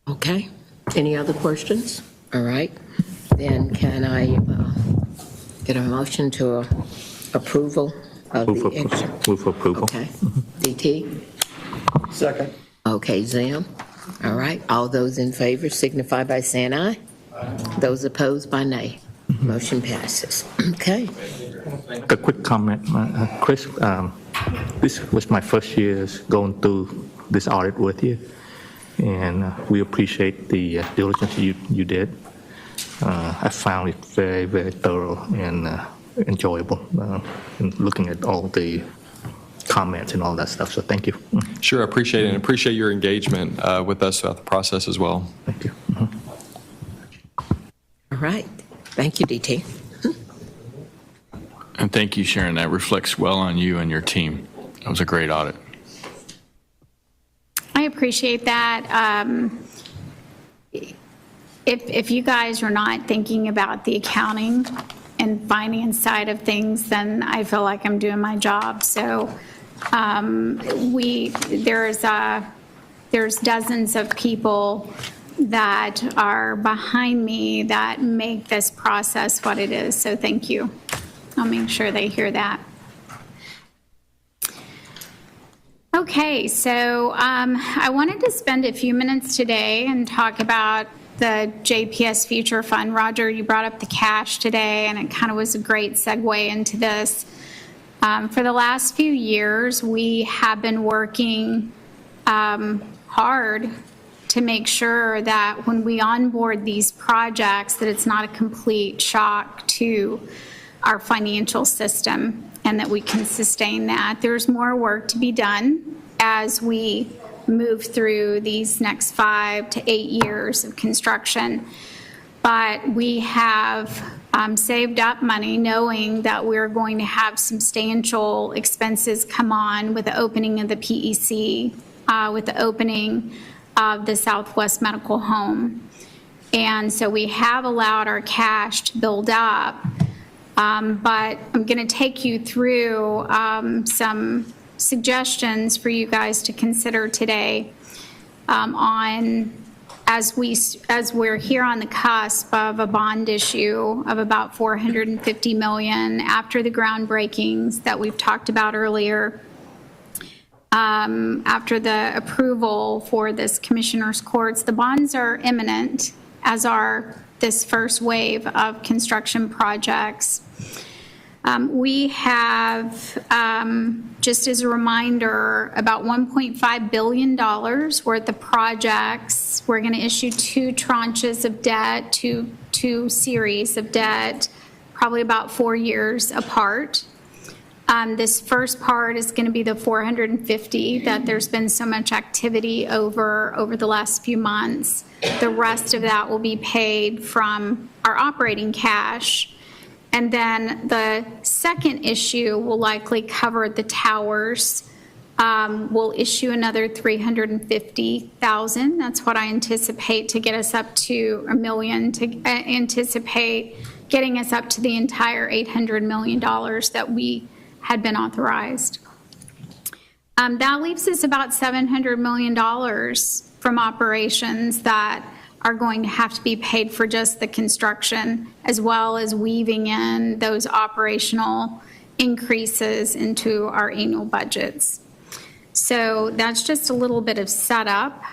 Okay. Any other questions? All right. Then can I get a motion to approval of Move the for, extra? move for approval. Okay. DT? Second. Okay, Zim? All right. All those in favor signify by saying aye. Those opposed by nay. Motion passes. Okay. A quick comment, Chris. This was my first year going through this audit with you, and we appreciate the diligence you did. I found it very, very thorough and enjoyable in looking at all the comments and all that stuff. So thank you. Sure, I appreciate it, and appreciate your engagement with us throughout the process as well. Thank you. All right. Thank you, DT. And thank you, Sharon. That reflects well on you and your team. That was a great audit. I appreciate that. If you guys are not thinking about the accounting and finance side of things, then I feel like I'm doing my job. So there's dozens of people that are behind me that make this process what it is. So thank you. I'll make sure they hear that. Okay, so I wanted to spend a few minutes today and talk about the JPS Future Fund. Roger, you brought up the cash today, and it kind of was a great segue into this. For the last few years, we have been working hard to make sure that when we onboard these projects, that it's not a complete shock to our financial system and that we can sustain that. There's more work to be done as we move through these next 5 to 8 years of construction. But we have saved up money knowing that we're going to have substantial expenses come on with the opening of the PEC, with the opening of the Southwest Medical Home. And so we have allowed our cash to build up. But I'm going to take you through some suggestions for you guys to consider today as we're here on the cusp of a bond issue of about $450 million after the groundbreakings that we've talked about earlier. After the approval for this commissioner's courts, the bonds are imminent, as are this first wave of construction projects. We have, just as a reminder, about $1.5 billion worth of projects. We're going to issue 2 tranches of debt, two series of debt, probably about 4 years apart. This first part is going to be the 450 that there's been so much activity over the last few months. The rest of that will be paid from our operating cash. And then the second issue will likely cover the towers. We'll issue another $350,000. That's what I anticipate to get us up to $1 million, to anticipate getting us up to the entire $800 million that we had been authorized. That leaves us about $700 million from operations that are going to have to be paid for just the construction, as well as weaving in those operational increases into our annual budgets. So that's just a little bit of setup.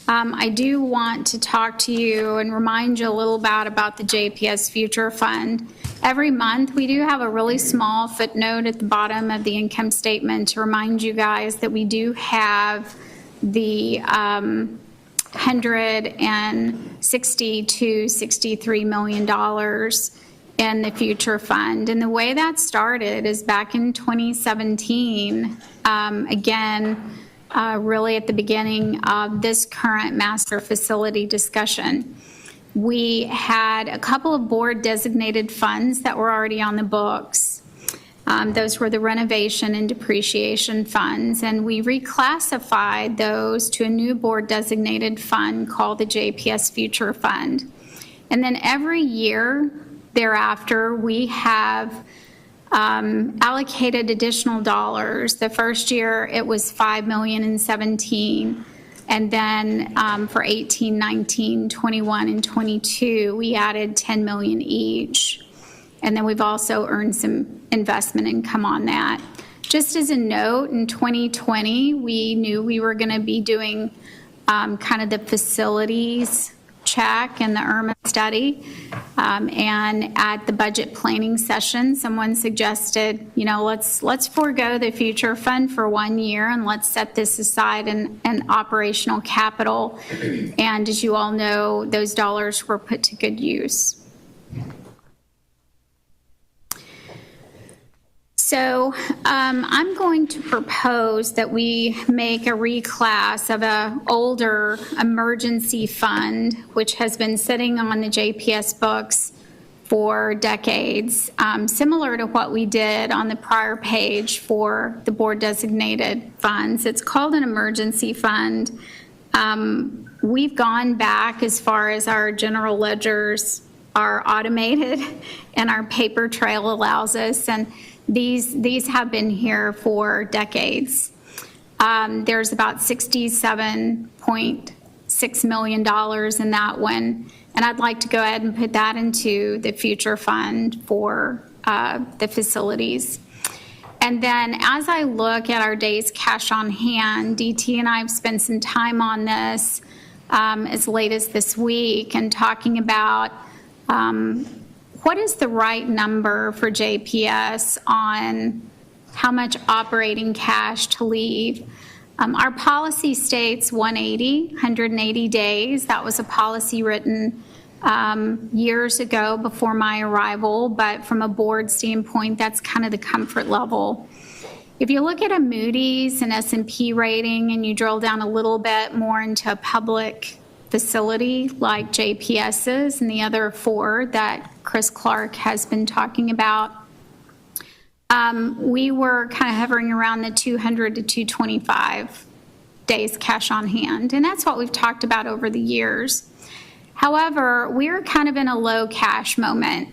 I do want to talk to you and remind you a little bit about the JPS Future Fund. Every month, we do have a really small footnote at the bottom of the income statement to remind you guys that we do have the $160 to $63 million in the Future Fund. And the way that started is back in 2017, really at the beginning of this current master facility discussion. We had a couple of board designated funds that were already on the books. Those were the renovation and depreciation funds, and we reclassified those to a new board designated fund called the JPS Future Fund. And then every year thereafter, we have allocated additional dollars. The first year it was $5 million in 17, and then for 18, 19, 21, and 22, we added $10 million each. And then we've also earned some investment income on that. Just as a note, in 2020, we knew we were going to be doing kind of the facilities check and the IRMA study. And at the budget planning session, someone suggested, let's forego the future fund for 1 year and let's set this aside in operational capital. And as you all know, those dollars were put to good use. So I'm going to propose that we make a reclass of an older emergency fund, which has been sitting on the JPS books for decades, similar to what we did on the prior page for the board designated funds. It's called an emergency fund. We've gone back as far as our general ledgers are automated and our paper trail allows us, and these have been here for decades. There's about $67.6 million in that one, and I'd like to go ahead and put that into the future fund for the facilities. And then as I look at our days cash on hand, DT and I have spent some time on this as late as this week and talking about what is the right number for JPS on how much operating cash to leave? Our policy states 180 days. That was a policy written years ago before my arrival, but from a board standpoint, that's kind of the comfort level. If you look at a Moody's and S&P rating and you drill down a little bit more into a public facility like JPS's and the other 4 that Chris Clark has been talking about, we were kind of hovering around the 200 to 225 days cash on hand, and that's what we've talked about over the years. However, we're kind of in a low cash moment.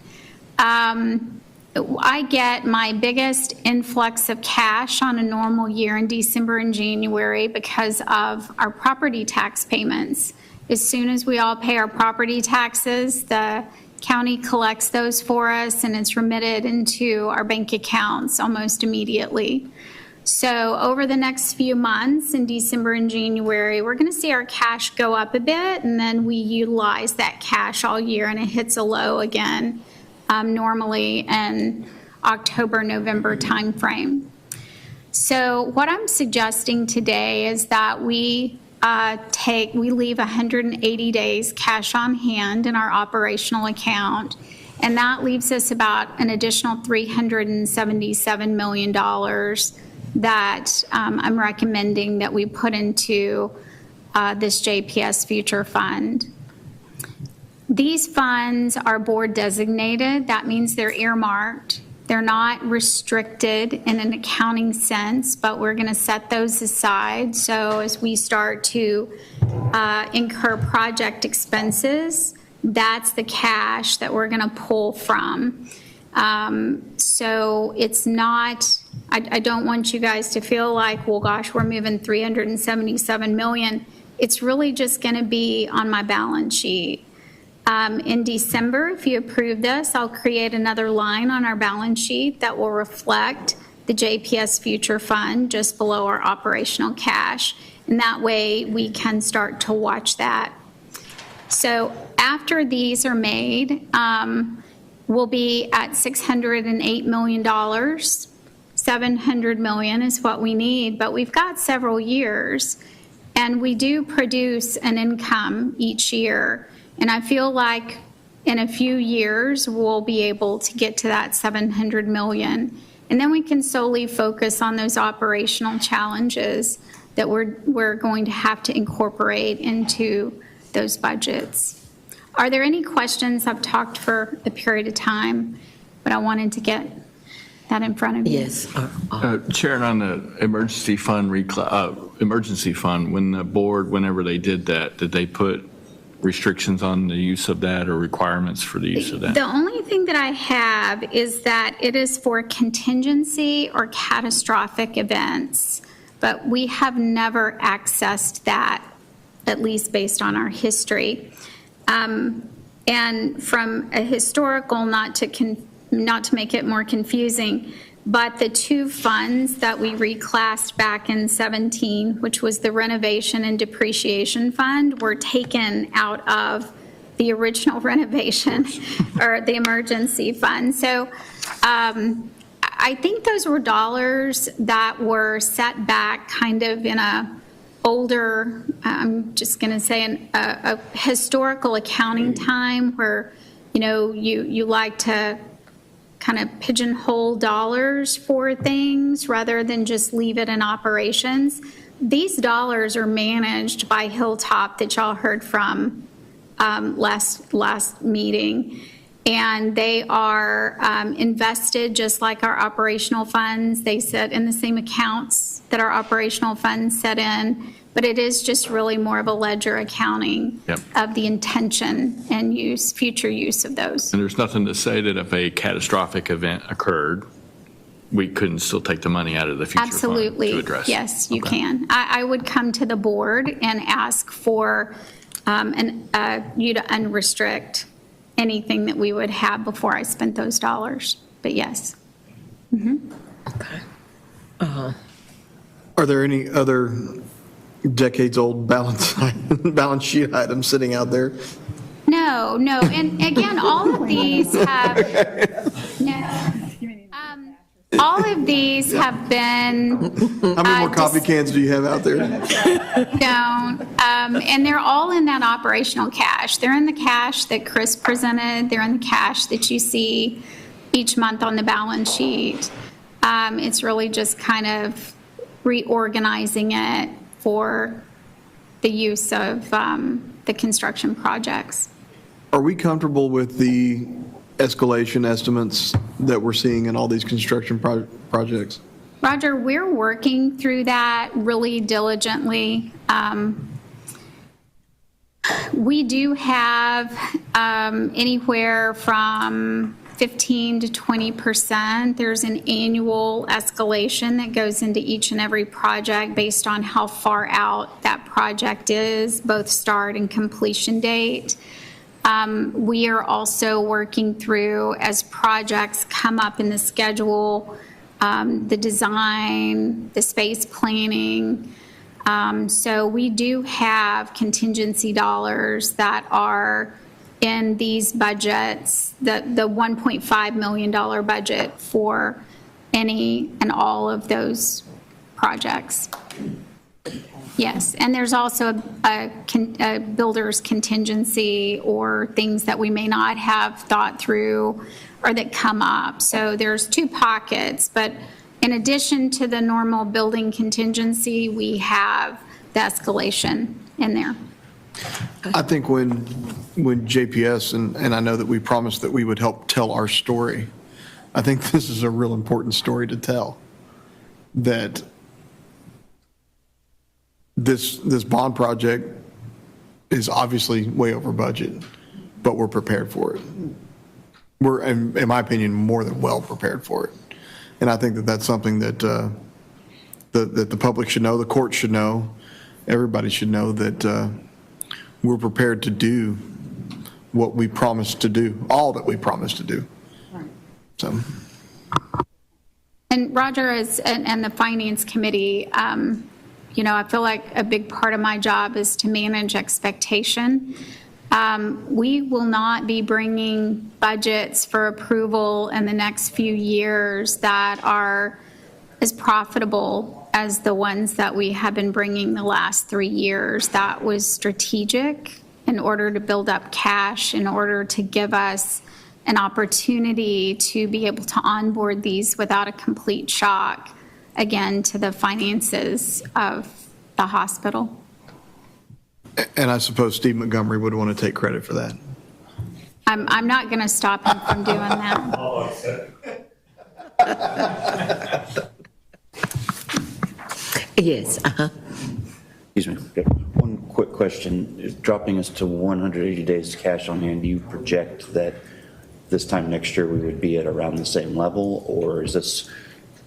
I get my biggest influx of cash on a normal year in December and January because of our property tax payments. As soon as we all pay our property taxes, the county collects those for us and it's remitted into our bank accounts almost immediately. So over the next few months in December and January, we're going to see our cash go up a bit, and then we utilize that cash all year and it hits a low again normally in October, November timeframe. So what I'm suggesting today is that we leave 180 days cash on hand in our operational account, and that leaves us about an additional $377 million that I'm recommending that we put into this JPS Future Fund. These funds are board designated. That means they're earmarked. They're not restricted in an accounting sense, but we're going to set those aside. So as we start to incur project expenses, that's the cash that we're going to pull from. So it's not, I don't want you guys to feel like, well, gosh, we're moving $377 million. It's really just going to be on my balance sheet. In December, if you approve this, I'll create another line on our balance sheet that will reflect the JPS Future Fund just below our operational cash. And that way we can start to watch that. So after these are made, we'll be at $608 million. $700 million is what we need, but we've got several years. And we do produce an income each year. And I feel like in a few years, we'll be able to get to that $700 million. And then we can solely focus on those operational challenges that we're going to have to incorporate into those budgets. Are there any questions? I've talked for a period of time, but I wanted to get that in front of you. Yes. Chair, on the emergency fund, when the board, whenever they did that, did they put restrictions on the use of that or requirements for the use of that? The only thing that I have is that it is for contingency or catastrophic events, but we have never accessed that, at least based on our history. And from a historical, not to make it more confusing, but the two funds that we reclassed back in 17, which was the renovation and depreciation fund, were taken out of the original renovation or the emergency fund. So I think those were dollars that were set back kind of in a older, I'm just going to say a historical accounting time where, you like to kind of pigeonhole dollars for things rather than just leave it in operations. These dollars are managed by Hilltop that y'all heard from last meeting. And they are invested just like our operational funds. They sit in the same accounts that our operational funds sit in, but it is just really more of a ledger accounting of the intention and future use of those. And there's nothing to say that if a catastrophic event occurred, we couldn't still take the money out of the future Absolutely. fund to address it? Yes, you can. I would come to the board and ask for you to unrestrict anything that we would have before I spent those dollars, but yes. Okay. Are there any other decades-old balance sheet items sitting out there? No, and again, all of these have, all of these have been. How many more coffee cans do you have out there? And they're all in that operational cash. They're in the cash that Chris presented. They're in the cash that you see each month on the balance sheet. It's really just kind of reorganizing it for the use of the construction projects. Are we comfortable with the escalation estimates that we're seeing in all these construction projects? Roger, we're working through that really diligently. We do have anywhere from 15 to 20%. There's an annual escalation that goes into each and every project based on how far out that project is, both start and completion date. We are also working through, as projects come up in the schedule, the design, the space planning. So we do have contingency dollars that are in these budgets, the $1.5 million budget for any and all of those projects. Yes, and there's also a builder's contingency or things that we may not have thought through or that come up. So there's two pockets, but in addition to the normal building contingency, we have the escalation in there. I think when JPS, and I know that we promised that we would help tell our story, I think this is a real important story to tell, that this bond project is obviously way over budget, but we're prepared for it. We're, in my opinion, more than well prepared for it. And I think that that's something that that the public should know, the court should know, everybody should know that we're prepared to do what we promised to do, all that we promised to do. So. And Roger and the Finance Committee, I feel like a big part of my job is to manage expectation. We will not be bringing budgets for approval in the next few years that are as profitable as the ones that we have been bringing the last 3 years. That was strategic in order to build up cash, in order to give us an opportunity to be able to onboard these without a complete shock, again, to the finances of the hospital. And I suppose Steve Montgomery would want to take credit for that. I'm not going to stop him from doing that. Yes, Excuse me. One quick question. Is dropping us to 180 days cash on hand, do you project that this time next year we would be at around the same level? Or is this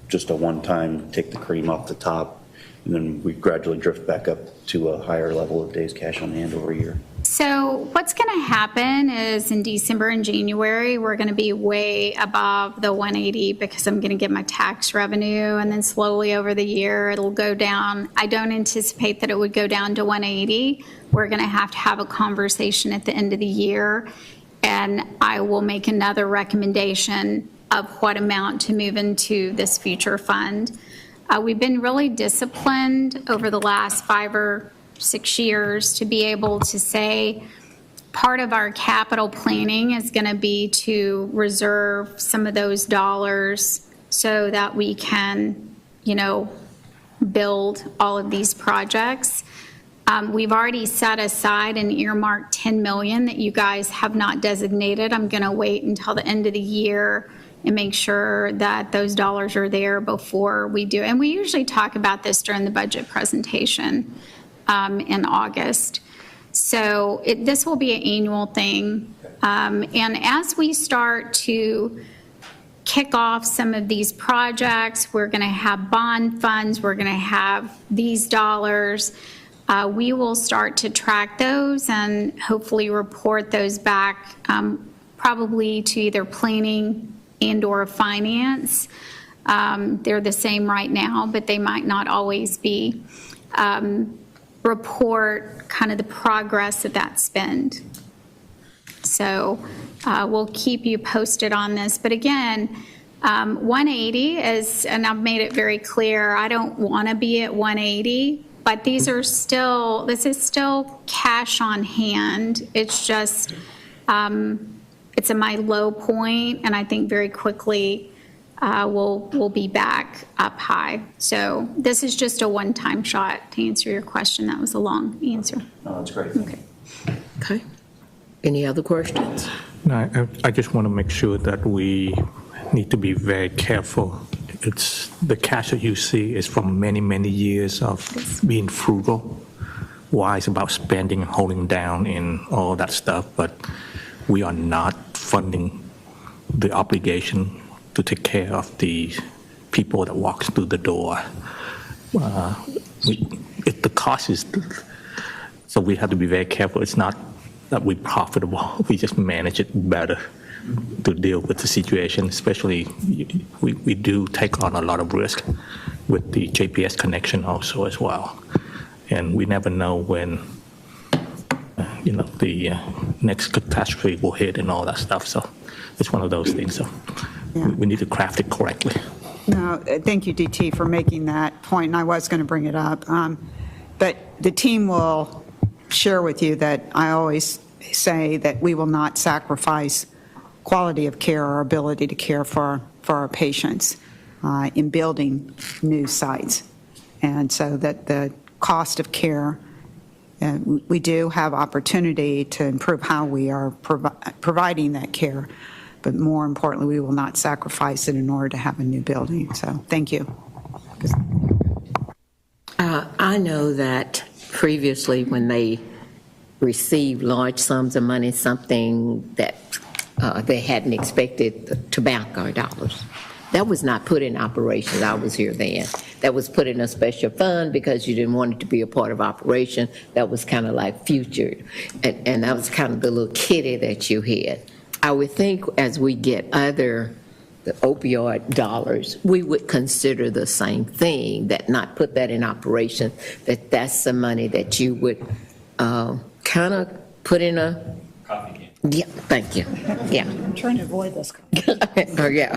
just a one-time take the cream off the top and then we gradually drift back up to a higher level of days cash on hand over a year? So what's going to happen is in December and January, we're going to be way above the 180 because I'm going to get my tax revenue, and then slowly over the year, it'll go down. I don't anticipate that it would go down to 180. We're going to have a conversation at the end of the year, and I will make another recommendation of what amount to move into this future fund. We've been really disciplined over the last 5 or 6 years to be able to say part of our capital planning is going to be to reserve some of those dollars so that we can, build all of these projects. We've already set aside and earmarked $10 million that you guys have not designated. I'm going to wait until the end of the year and make sure that those dollars are there before we do. And we usually talk about this during the budget presentation in August. So this will be an annual thing. And as we start to kick off some of these projects, we're going to have bond funds, we're going to have these dollars. We will start to track those and hopefully report those back probably to either planning and or finance. They're the same right now, but they might not always be. Report kind of the progress of that spend. So we'll keep you posted on this. But again, 180 is, and I've made it very clear, I don't want to be at 180, but this is still cash on hand. It's just, it's at my low point, and I think very quickly we'll be back up high. So this is just a one-time shot to answer your question. That was a long answer. No, that's great. Okay. okay. Any other questions? No, I just want to make sure that we need to be very careful. It's the cash that you see is from many, many years of being frugal, wise about spending and holding down and all that stuff, but we are not funding the obligation to take care of the people that walks through the door. The cost is, so we have to be very careful. It's not that we're profitable. We just manage it better to deal with the situation, especially we do take on a lot of risk with the JPS connection also as well. And we never know when, the next catastrophe will hit and all that stuff. So it's one of those things. So we need to craft it correctly. No, thank you, DT, for making that point, and I was going to bring it up. But the team will share with you that I always say that we will not sacrifice quality of care or ability to care for our patients in building new sites. And so that the cost of care, we do have opportunity to improve how we are providing that care. But more importantly, we will not sacrifice it in order to have a new building. So thank you. I know that previously when they received large sums of money, something that they hadn't expected, tobacco dollars. That was not put in operation. I was here then. That was put in a special fund because you didn't want it to be a part of operation. That was kind of like future. And that was kind of the little kitty that you had. I would think as we get the opioid dollars, we would consider the same thing, that not put that in operation, that's the money that you would kind of put in a... Yeah, thank you. Yeah. I'm trying to avoid this. Oh, yeah.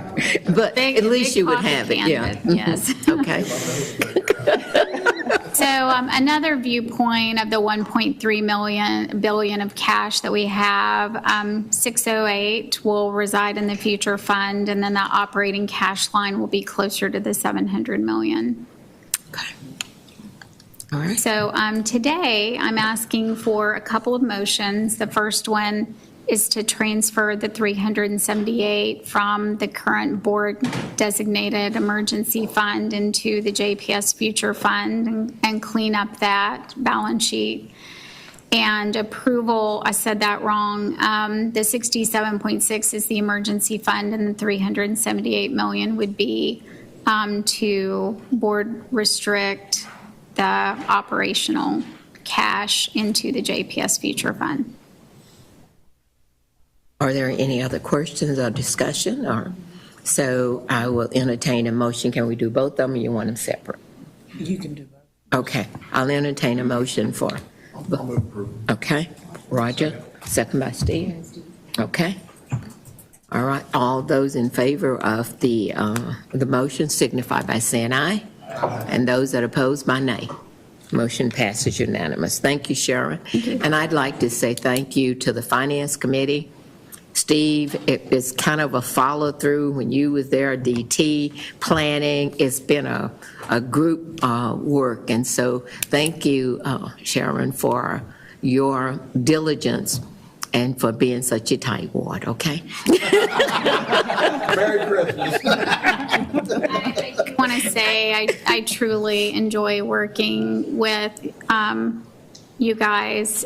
But at least you would have it, yeah. Yes. Okay. So another viewpoint of the 1.3 billion of cash that we have, 608 will reside in the future fund, and then the operating cash line will be closer to the 700 million. Okay. All right. So today I'm asking for a couple of motions. The first one is to transfer the 378 from the current board designated emergency fund into the JPS future fund and clean up that balance sheet. And approval, I said that wrong, the 67.6 is the emergency fund, and the 378 million would be to board restrict the operational cash into the JPS future fund. Are there any other questions or discussion? Or so I will entertain a motion. Can we do both of them, or you want them separate? You can do both. Okay, I'll entertain a motion for. Okay, Roger, second by Steve. Okay. All right, all those in favor of the motion signify by saying aye. And those that oppose by nay. Motion passes unanimous. Thank you, Sharon. And I'd like to say thank you to the Finance Committee. Steve, it is kind of a follow-through when you was there, DT, planning. It's been a group work. And so thank you, Sharon, for your diligence and for being such a tightwad, okay? Merry Christmas. I want to say I truly enjoy working with you guys.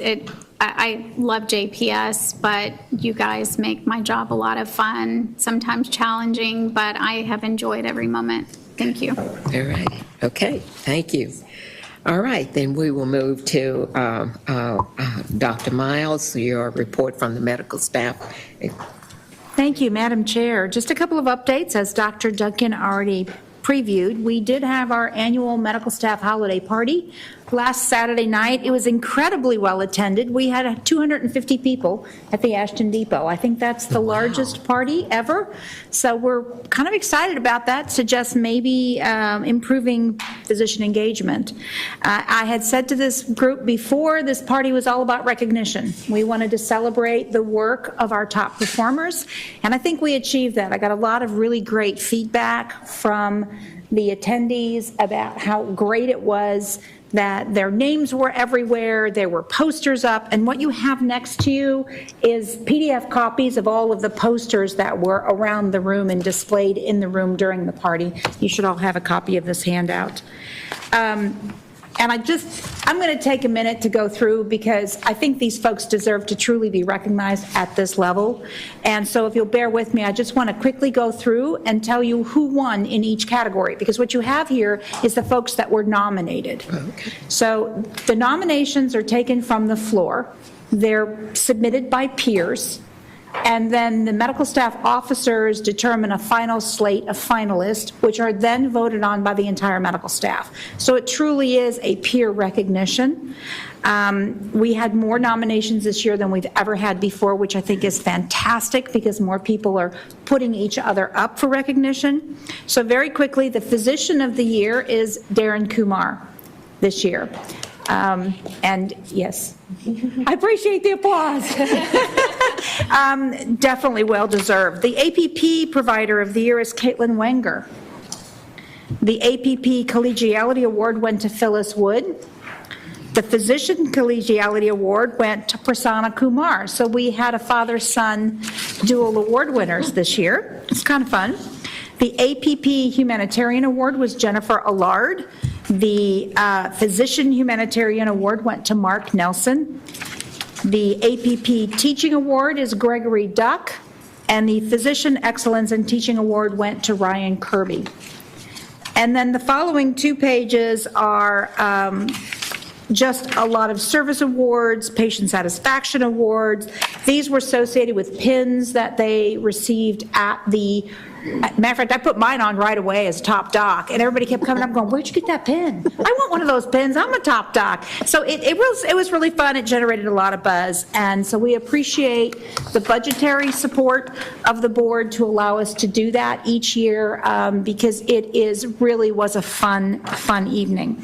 I love JPS, but you guys make my job a lot of fun, sometimes challenging, but I have enjoyed every moment. Thank you. All right, okay, thank you. All right, then we will move to Dr. Miles, your report from the medical staff. Thank you, Madam Chair. Just a couple of updates, as Dr. Duncan already previewed. We did have our annual medical staff holiday party last Saturday night. It was incredibly well attended. We had 250 people at the Ashton Depot. I think that's the largest party ever. So we're kind of excited about that, suggests maybe improving physician engagement. I had said to this group before, this party was all about recognition. We wanted to celebrate the work of our top performers, and I think we achieved that. I got a lot of really great feedback from the attendees about how great it was that their names were everywhere, there were posters up, and what you have next to you is PDF copies of all of the posters that were around the room and displayed in the room during the party. You should all have a copy of this handout. And I'm going to take a minute to go through, because I think these folks deserve to truly be recognized at this level. And so if you'll bear with me, I just want to quickly go through and tell you who won in each category, because what you have here is the folks that were nominated. Okay. So the nominations are taken from the floor. They're submitted by peers. And then the medical staff officers determine a final slate of finalists, which are then voted on by the entire medical staff. So it truly is a peer recognition. We had more nominations this year than we've ever had before, which I think is fantastic, because more people are putting each other up for recognition. So very quickly, the Physician of the Year is Darren Kumar this year. And yes, I appreciate the applause. Definitely well deserved. The APP Provider of the Year is Caitlin Wenger. The APP Collegiality Award went to Phyllis Wood. The Physician Collegiality Award went to Prasanna Kumar. So we had a father-son dual award winners this year. It's kind of fun. The APP Humanitarian Award was Jennifer Allard. The Physician Humanitarian Award went to Mark Nelson. The APP Teaching Award is Gregory Duck. And the Physician Excellence in Teaching Award went to Ryan Kirby. And then the following 2 pages are just a lot of service awards, patient satisfaction awards. These were associated with pins that they received at the, matter of fact, I put mine on right away as top doc, and everybody kept coming up going, where'd you get that pin? I want one of those pins, I'm a top doc. So it was really fun, it generated a lot of buzz, and so we appreciate the budgetary support of the board to allow us to do that each year, because it really was a fun evening.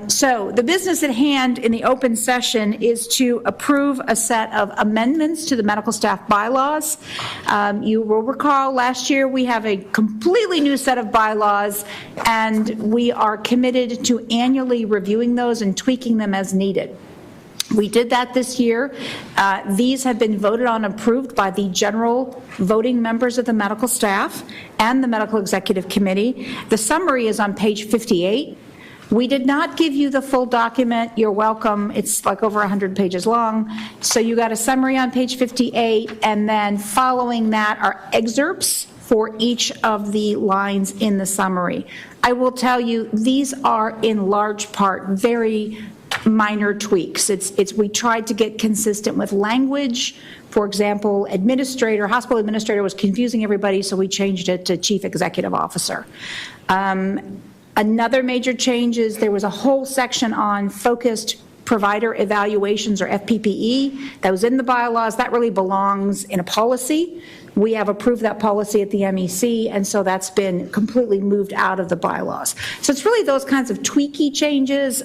So the business at hand in the open session is to approve a set of amendments to the medical staff bylaws. You will recall last year we have a completely new set of bylaws, and we are committed to annually reviewing those and tweaking them as needed. We did that this year. These have been voted on, approved by the general voting members of the medical staff and the medical executive committee. The summary is on page 58. We did not give you the full document. You're welcome. It's like over 100 pages long. So you got a summary on page 58, and then following that are excerpts for each of the lines in the summary. I will tell you, these are in large part very minor tweaks. We tried to get consistent with language. For example, hospital administrator was confusing everybody, so we changed it to chief executive officer. Another major change is there was a whole section on focused provider evaluations, or FPPE, that was in the bylaws. That really belongs in a policy. We have approved that policy at the MEC, and so that's been completely moved out of the bylaws. So it's really those kinds of tweaky changes,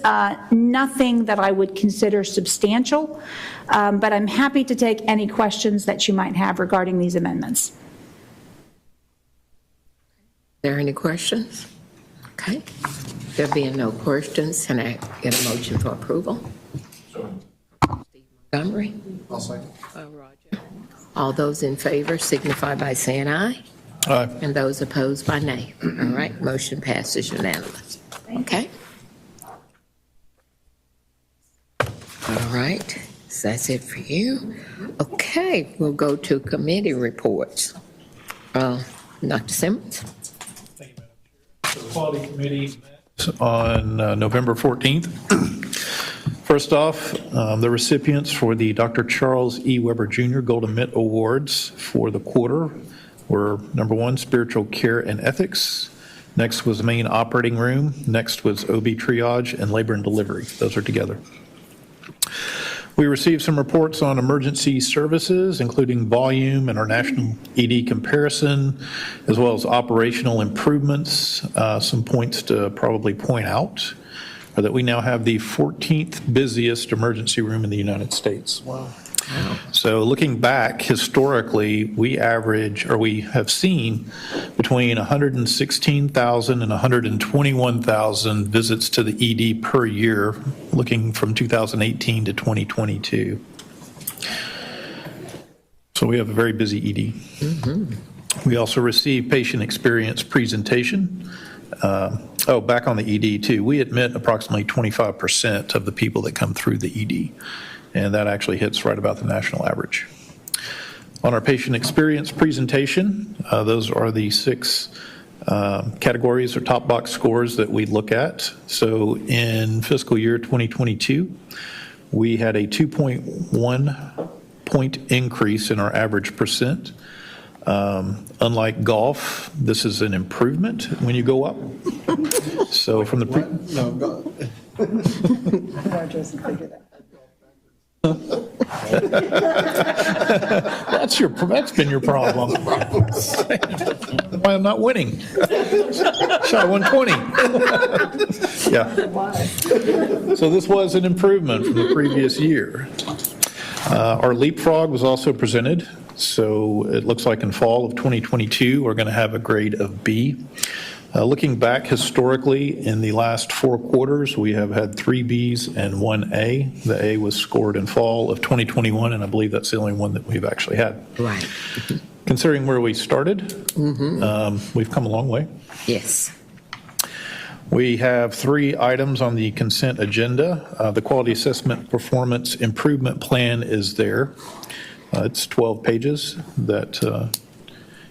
nothing that I would consider substantial, but I'm happy to take any questions that you might have regarding these amendments. Are there any questions? Okay. There being no questions, can I get a motion for approval? Steve Montgomery? I'll second. Roger. All those in favor signify by saying aye. Aye. And those opposed by nay. All right, motion passes unanimous. Okay. All right, so that's it for you. Okay, we'll go to committee reports. Dr. Simmons? The Quality Committee met on November 14th. First off, the recipients for the Dr. Charles E. Weber Jr. Golden Mitt Awards for the quarter were number 1, Spiritual Care and Ethics. Next was Main Operating Room. Next was OB Triage and Labor and Delivery. Those are together. We received some reports on emergency services, including volume and our national ED comparison, as well as operational improvements. Some points to probably point out are that we now have the 14th busiest emergency room in the United States. Wow. So looking back historically, we have seen between 116,000 and 121,000 visits to the ED per year, looking from 2018 to 2022. So we have a very busy ED. Mm-hmm. We also received patient experience presentation. Back on the ED too, we admit approximately 25% of the people that come through the ED. And that actually hits right about the national average. On our patient experience presentation, those are the 6 categories or top box scores that we look at. So in fiscal year 2022, we had a 2.1 point increase in our average percent. Unlike golf, this is an improvement when you go up. So from the Roger doesn't figure that. That's been your problem. Why I'm not winning. Shot 120. Yeah. So this was an improvement from the previous year. Our leapfrog was also presented. So it looks like in fall of 2022, we're going to have a grade of B. Looking back historically, in the last 4 quarters, we have had 3 Bs and 1 A. The A was scored in fall of 2021, and I believe that's the only one that we've actually had. Right. Considering where we started, we've come a long way. Yes. We have 3 items on the consent agenda. The Quality Assessment Performance Improvement Plan is there. It's 12 pages that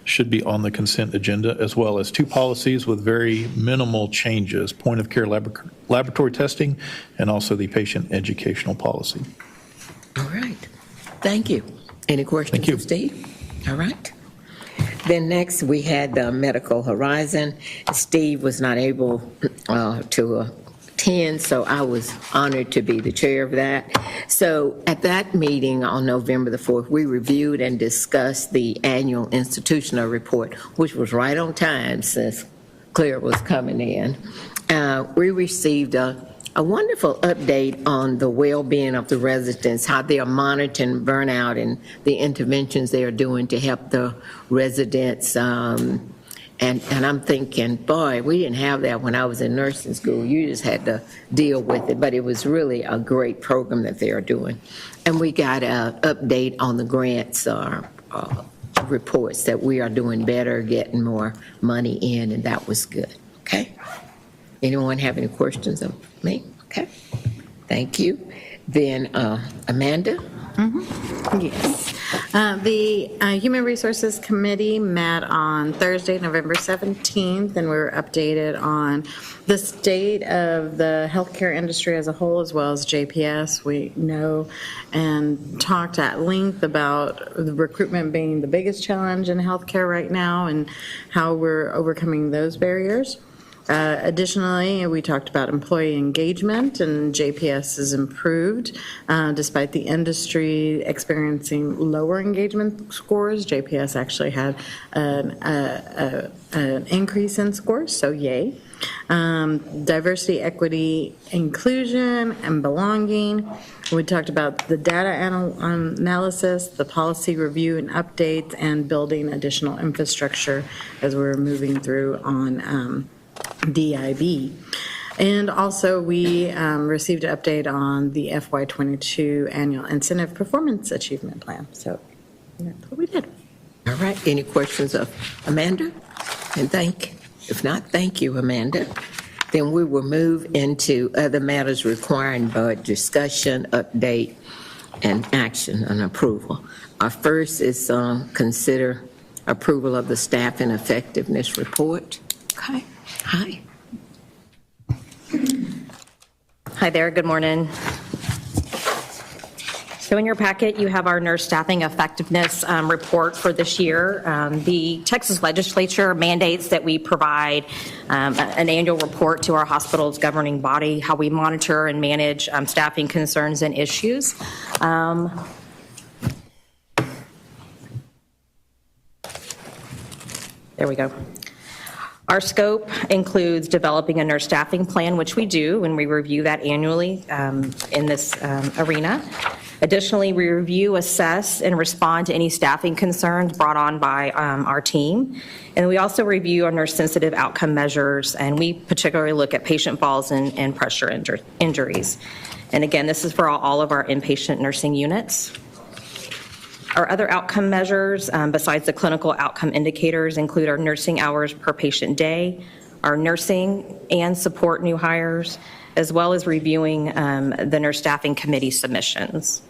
should be on the consent agenda, as well as 2 policies with very minimal changes, point of care laboratory testing, and also the patient educational policy. All right. Thank you. Any questions? Thank you. For Steve? All right. Then next, we had the Medical Horizon. Steve was not able to attend, so I was honored to be the chair of that. So at that meeting on November the 4th, we reviewed and discussed the annual institutional report, which was right on time since Claire was coming in. We received a wonderful update on the well-being of the residents, how they are monitoring burnout and the interventions they are doing to help the residents And I'm thinking, boy, we didn't have that when I was in nursing school. You just had to deal with it, but it was really a great program that they are doing. And we got an update on the grants reports that we are doing better, getting more money in, and that was good. Okay? Anyone have any questions of me? Okay. Thank you. Then Amanda? Yes. The Human Resources Committee met on Thursday, November 17th, and we were updated on the state of the healthcare industry as a whole, as well as JPS. We know and talked at length about the recruitment being the biggest challenge in healthcare right now and how we're overcoming those barriers. Additionally, we talked about employee engagement, and JPS has improved despite the industry experiencing lower engagement scores. JPS actually had an increase in scores, so yay. Diversity, equity, inclusion, and belonging. We talked about the data analysis, the policy review and updates, and building additional infrastructure as we're moving through on DIB. And also, we received an update on the FY22 Annual Incentive Performance Achievement Plan. So that's what we did. All right. Any questions of Amanda? And if not, thank you, Amanda. Then we will move into other matters requiring budget discussion, update, and action and approval. Our first is consider approval of the staff and effectiveness report. Okay. Hi. Hi there, good morning. So in your packet, you have our nurse staffing effectiveness report for this year. The Texas legislature mandates that we provide an annual report to our hospital's governing body, how we monitor and manage staffing concerns and issues. There we go. Our scope includes developing a nurse staffing plan, which we do, and we review that annually in this arena. Additionally, we review, assess, and respond to any staffing concerns brought on by our team. And we also review our nurse-sensitive outcome measures, and we particularly look at patient falls and pressure injuries. And again, this is for all of our inpatient nursing units. Our other outcome measures, besides the clinical outcome indicators, include our nursing hours per patient day, our nursing and support new hires, as well as reviewing the nurse staffing committee submissions.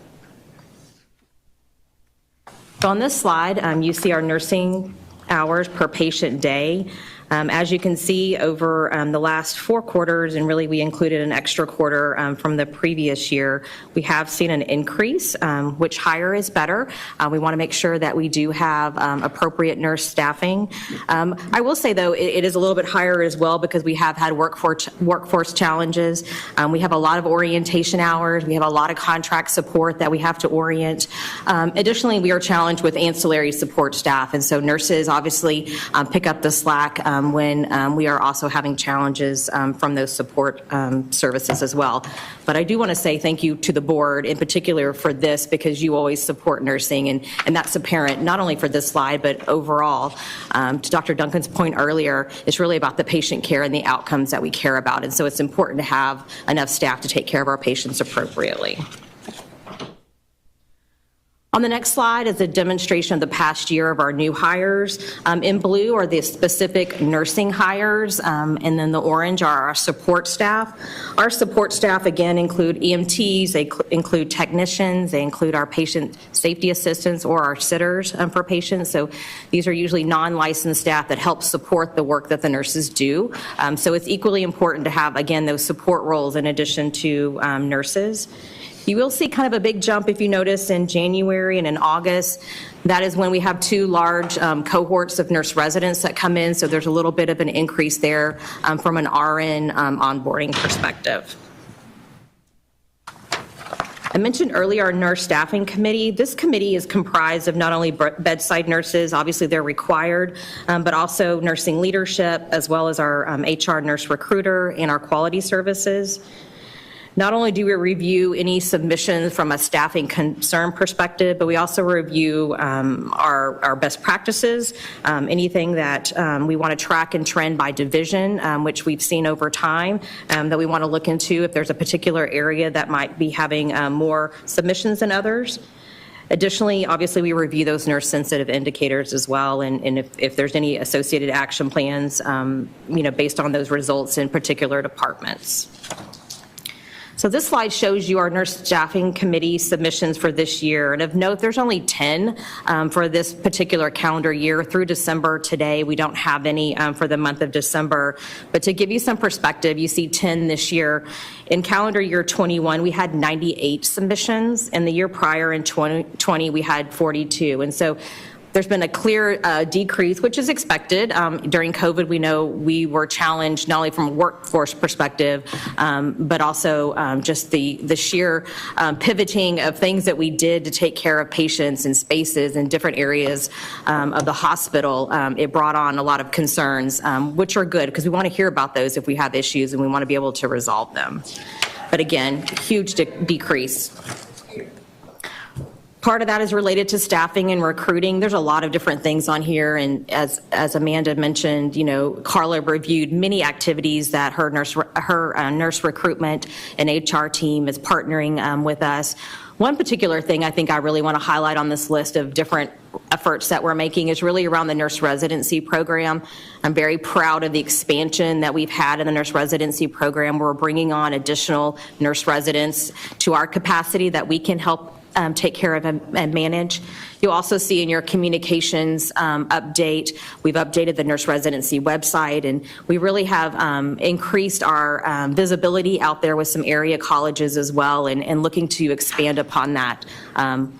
So on this slide, you see our nursing hours per patient day. As you can see, over the last 4 quarters, and really we included an extra quarter from the previous year, we have seen an increase, which higher is better. We want to make sure that we do have appropriate nurse staffing. I will say, though, it is a little bit higher as well because we have had workforce challenges. We have a lot of orientation hours. We have a lot of contract support that we have to orient. Additionally, we are challenged with ancillary support staff, and so nurses obviously pick up the slack when we are also having challenges from those support services as well. But I do want to say thank you to the board in particular for this, because you always support nursing, and that's apparent not only for this slide but overall. To Dr. Duncan's point earlier, it's really about the patient care and the outcomes that we care about, and so it's important to have enough staff to take care of our patients appropriately. On the next slide is a demonstration of the past year of our new hires. In blue are the specific nursing hires, and then the orange are our support staff. Our support staff, again, include EMTs, they include technicians, they include our patient safety assistants or our sitters for patients. So these are usually non-licensed staff that help support the work that the nurses do. So it's equally important to have, again, those support roles in addition to nurses. You will see kind of a big jump, if you notice, in January and in August. That is when we have 2 large cohorts of nurse residents that come in, so there's a little bit of an increase there from an RN onboarding perspective. I mentioned earlier our nurse staffing committee. This committee is comprised of not only bedside nurses, obviously they're required, but also nursing leadership, as well as our HR nurse recruiter and our quality services. Not only do we review any submissions from a staffing concern perspective, but we also review our best practices, anything that we want to track and trend by division, which we've seen over time, that we want to look into if there's a particular area that might be having more submissions than others. Additionally, obviously, we review those nurse-sensitive indicators as well, and if there's any associated action plans, based on those results in particular departments. So this slide shows you our nurse staffing committee submissions for this year. And of note, there's only 10 for this particular calendar year through December today. We don't have any for the month of December. But to give you some perspective, you see 10 this year. In calendar year 21, we had 98 submissions. And the year prior in 2020, we had 42. And so there's been a clear decrease, which is expected. During COVID, we know we were challenged not only from a workforce perspective, but also just the sheer pivoting of things that we did to take care of patients in spaces in different areas of the hospital. It brought on a lot of concerns, which are good because we want to hear about those if we have issues and we want to be able to resolve them. But again, huge decrease. Part of that is related to staffing and recruiting. There's a lot of different things on here, and as Amanda mentioned, Carla reviewed many activities that her nurse recruitment and HR team is partnering with us. One particular thing I think I really want to highlight on this list of different efforts that we're making is really around the nurse residency program. I'm very proud of the expansion that we've had in the nurse residency program. We're bringing on additional nurse residents to our capacity that we can help take care of and manage. You'll also see in your communications update, we've updated the nurse residency website, and we really have increased our visibility out there with some area colleges as well, and looking to expand upon that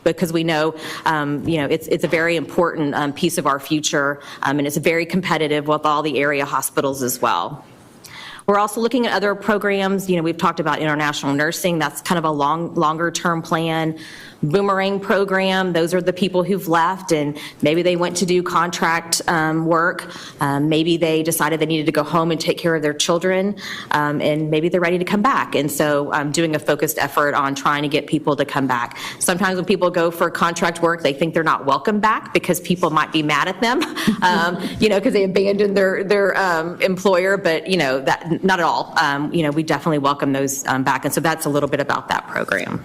because we know, it's a very important piece of our future, and it's very competitive with all the area hospitals as well. We're also looking at other programs. We've talked about international nursing. That's kind of a longer term plan. Boomerang program, those are the people who've left and maybe they went to do contract work. Maybe they decided they needed to go home and take care of their children, and maybe they're ready to come back. And so I'm doing a focused effort on trying to get people to come back. Sometimes when people go for contract work, they think they're not welcome back because people might be mad at them, because they abandoned their employer, but that not at all. We definitely welcome those back. And so that's a little bit about that program.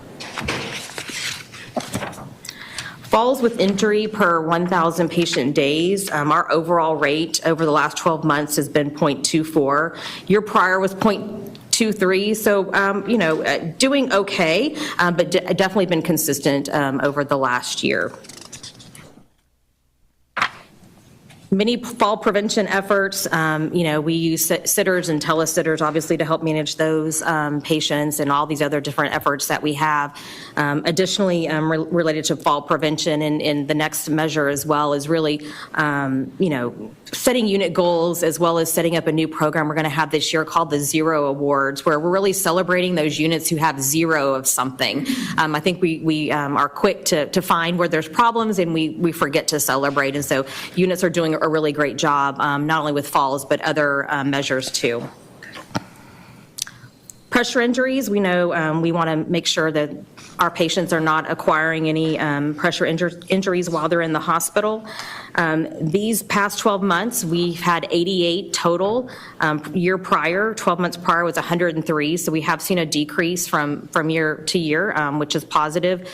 Falls with injury per 1,000 patient days. Our overall rate over the last 12 months has been 0.24. Year prior was 0.23, so doing okay, but definitely been consistent over the last year. Many fall prevention efforts, we use sitters and telesitters obviously to help manage those patients and all these other different efforts that we have. Additionally, related to fall prevention and the next measure as well is really, setting unit goals as well as setting up a new program we're going to have this year called the Zero Awards, where we're really celebrating those units who have zero of something. I think we are quick to find where there's problems and we forget to celebrate. And so units are doing a really great job, not only with falls, but other measures too. Pressure injuries, we know we want to make sure that our patients are not acquiring any pressure injuries while they're in the hospital. These past 12 months, we've had 88 total. Year prior, 12 months prior was 103, so we have seen a decrease from year to year, which is positive.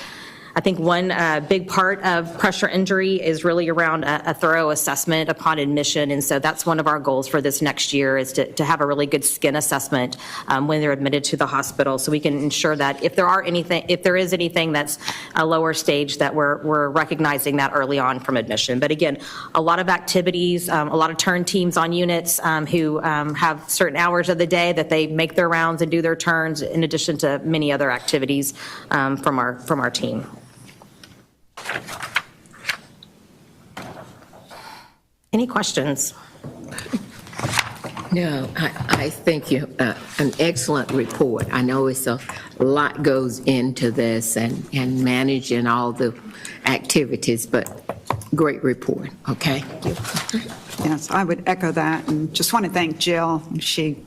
I think one big part of pressure injury is really around a thorough assessment upon admission, and so that's one of our goals for this next year is to have a really good skin assessment when they're admitted to the hospital, so we can ensure that if there is anything that's a lower stage, that we're recognizing that early on from admission. But again, a lot of activities, a lot of turn teams on units who have certain hours of the day that they make their rounds and do their turns, in addition to many other activities from our team. Any questions? No, I think you an excellent report. I know it's a lot goes into this and managing all the activities, but great report, okay? Yes, I would echo that, and just want to thank Jill. She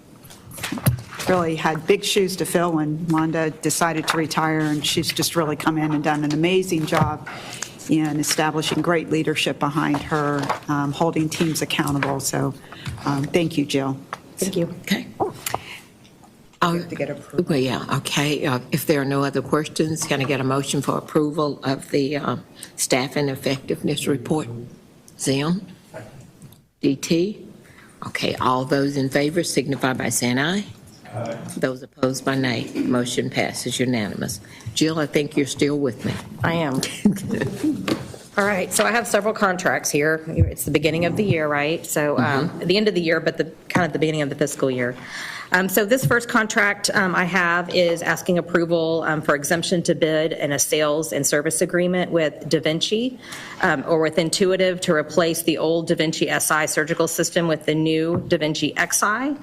really had big shoes to fill when Wanda decided to retire, and she's just really come in and done an amazing job in establishing great leadership behind her, holding teams accountable. So thank you, Jill. Thank you. Okay. Well, yeah, okay. If there are no other questions, can I get a motion for approval of the staffing effectiveness report? Zim? DT? Okay, all those in favor signify by saying aye. Aye. Those opposed by nay. Motion passes unanimous. Jill, I think you're still with me. I am. All right, so I have several contracts here. It's the beginning of the year, right? So at the end of the year, but kind of the beginning of the fiscal year. So this first contract I have is asking approval for exemption to bid in a sales and service agreement with DaVinci or with Intuitive to replace the old DaVinci SI surgical system with the new DaVinci XI.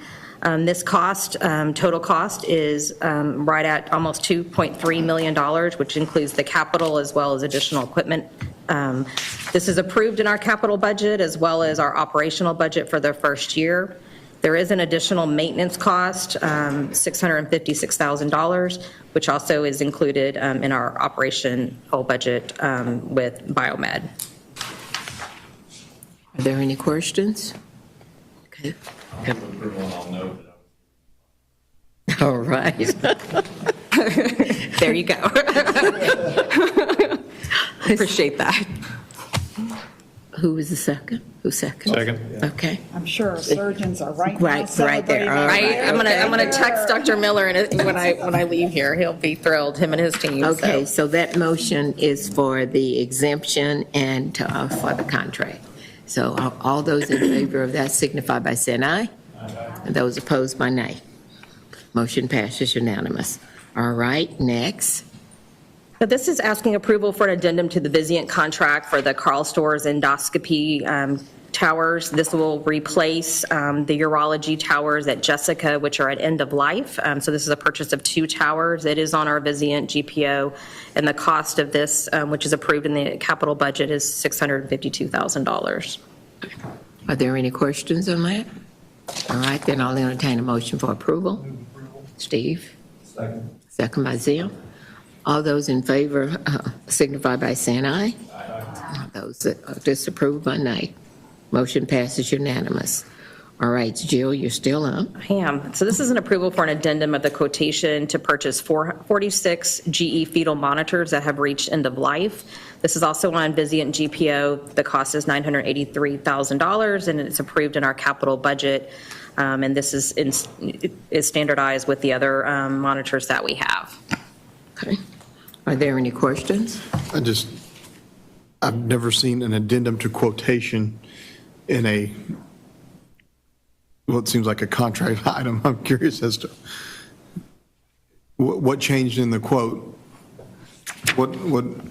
This cost, total cost, is right at almost $2.3 million, which includes the capital as well as additional equipment. This is approved in our capital budget as well as our operational budget for the first year. There is an additional maintenance cost, $656,000, which also is included in our operational budget with Biomed. Are there any questions? Okay. All right. There you go. Appreciate that. Who was the second? Who's second? Second. Okay. I'm sure surgeons are right now Right celebrating. there. All Right, right. I'm gonna text Dr. Miller when I leave here. He'll be thrilled, him and his team. Okay, so that motion is for the exemption and for the contract. So all those in favor of that signify by saying aye. And those opposed by nay. Motion passes unanimous. All right, next. But this is asking approval for an addendum to the Vizient contract for the Karl Storrs endoscopy towers. This will replace the urology towers at Jessica, which are at end of life. So this is a purchase of 2 towers. It is on our Vizient GPO, and the cost of this, which is approved in the capital budget, is $652,000. Are there any questions on that? All right, then I'll entertain a motion for approval. Steve? Second by Zim. All those in favor signify by saying aye. Aye. Those that are disapproved by nay. Motion passes unanimous. All right, Jill, you're still up. I am. So this is an approval for an addendum of the quotation to purchase 46 GE fetal monitors that have reached end of life. This is also on Vizient GPO. The cost is $983,000, and it's approved in our capital budget. And this is standardized with the other monitors that we have. Okay. Are there any questions? I've never seen an addendum to quotation in what seems like a contract item. I'm curious as to what changed in the quote. What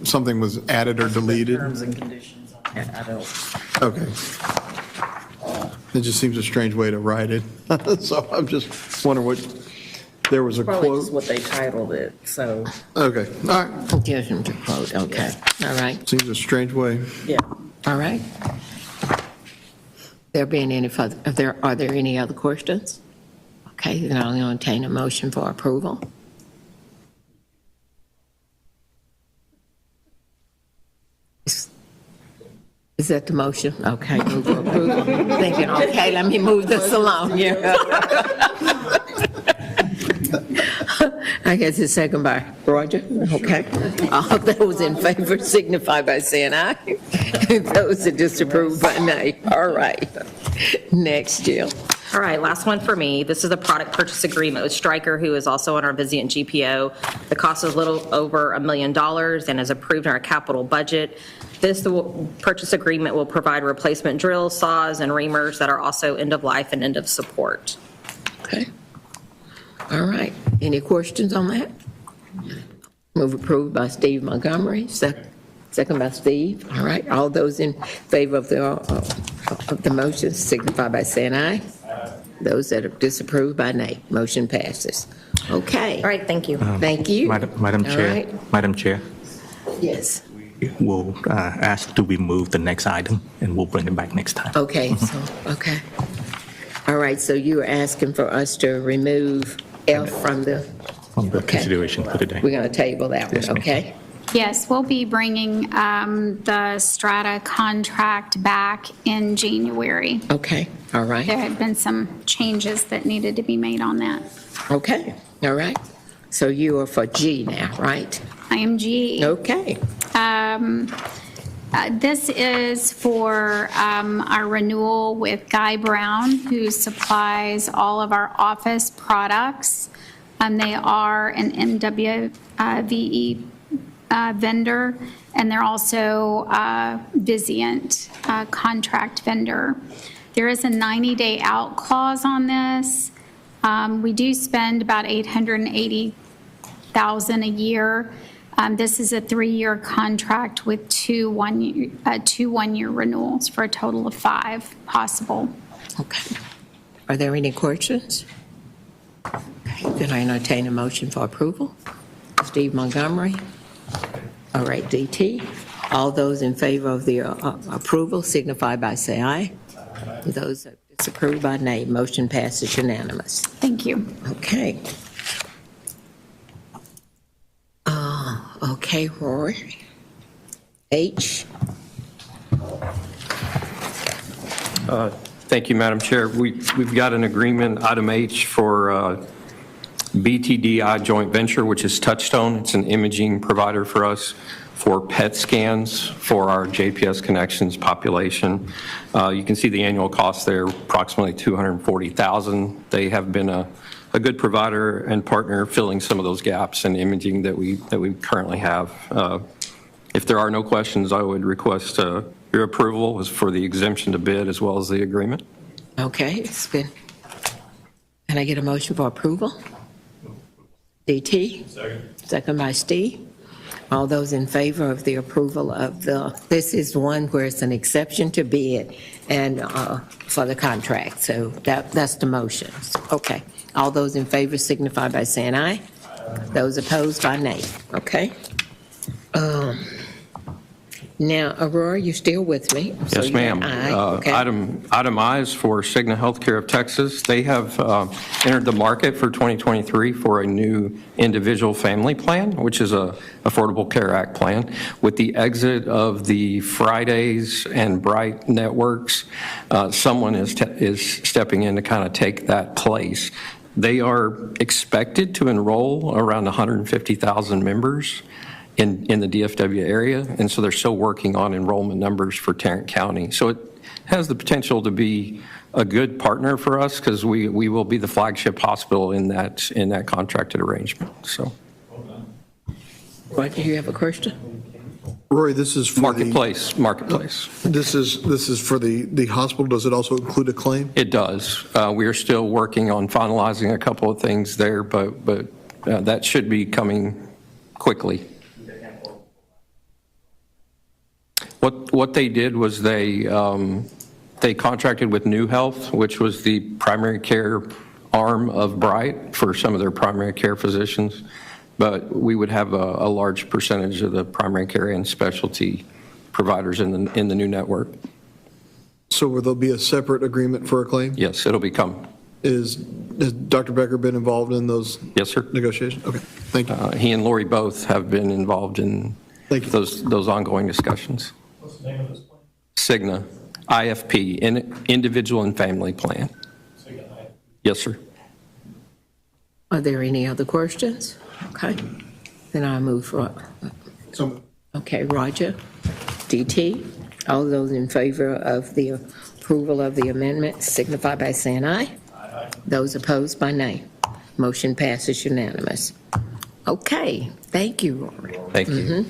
something was added or deleted? Terms and conditions. I don't. Okay. It just seems a strange way to write it. So I'm just wondering what, there was a Probably quote. just what they titled it, so. Okay, all right. Addition to quote, okay. All right. Seems a strange way. Yeah. All right. There being any further, are there any other questions? Okay, then I'll entertain a motion for approval. Is that the motion? Okay, move for approval. Thinking, okay, let me move this along here. I guess it's second by Roger. Okay. All those in favor signify by saying aye. Those that disapprove by nay. All right. Next, Jill. All right, last one for me. This is a product purchase agreement with Stryker, who is also on our Vizient GPO. The cost is a little over $1 million and is approved in our capital budget. This purchase agreement will provide replacement drills, saws, and reamers that are also end of life and end of support. Okay. All right. Any questions on that? Move approved by Steve Montgomery, second by Steve. All right. All those in favor of the motion signify by saying aye. Those that are disapproved by nay. Motion passes. Okay. All right, thank you. Thank you. Madam All Chair. right. Madam Chair, Yes. we'll ask to remove the next item, and we'll bring it back next time. Okay. So, okay. All right. So you're asking for us to remove F from the, Under consideration for today. we're going to table that Yes, one, ma'am. okay? Yes, we'll be bringing the Strata contract back in January. Okay, all right, There had been some changes that needed to be made on that. okay, all right. So you are for G now, right? IMG. Okay, This is for our renewal with Guy Brown, who supplies all of our office products. They are an MWVE vendor, and they're also Vizient contract vendor. There is a 90-day out clause on this. We do spend about $880,000 a year. This is a 3-year contract with two one-year renewals for a total of 5 possible. okay. Are there any questions? Okay, then I entertain a motion for approval. Steve Montgomery. All right, DT. All those in favor of the approval signify by say aye. Those disapproved by nay. Motion passes unanimous. Thank you. Okay. Okay, Roy. H. Thank you, Madam Chair. We've got an agreement, item H, for BTDI joint venture, which is Touchstone. It's an imaging provider for us for PET scans for our JPS connections population. You can see the annual cost there, approximately $240,000. They have been a good provider and partner filling some of those gaps in imaging that we currently have. If there are no questions, I would request your approval for the exemption to bid as well as the agreement. Okay, it's been, can I get a motion for approval? DT? Second by Steve. All those in favor of the approval of this is one where it's an exception to bid and for the contract. So that's the motion. Okay. All those in favor signify by saying aye. Those opposed by nay. Okay. Now, Aurora, you still with me? So Yes, ma'am. aye. Okay. Item I is for Cigna Healthcare of Texas. They have entered the market for 2023 for a new individual family plan, which is a Affordable Care Act plan. With the exit of the Fridays and Bright networks, someone is stepping in to kind of take that place. They are expected to enroll around 150,000 members in the DFW area, and so they're still working on enrollment numbers for Tarrant County. So it has the potential to be a good partner for us because we will be the flagship hospital in that contracted arrangement. So, What, do you have a question? Roy, this is for Marketplace. This is for the hospital. Does it also include a claim? It does. We are still working on finalizing a couple of things there, but that should be coming quickly. What they did was they contracted with New Health, which was the primary care arm of Bright for some of their primary care physicians, but we would have a large percentage of the primary care and specialty providers in the new network. So will there be a separate agreement for a claim? Yes, it'll become. Has Dr. Becker been involved in those? Yes, sir. Negotiations? Okay, thank you. He and Lori both have been involved in those ongoing discussions. What's the name of this plan? Cigna, IFP, Individual and Family Plan. Cigna, IFP. Yes, sir. Are there any other questions? Okay. Then I move for, okay, Roger, DT, all those in favor of the approval of the amendment signify by saying aye. Aye. Those opposed by nay. Motion passes unanimous. Okay, thank you, Rory. Thank you.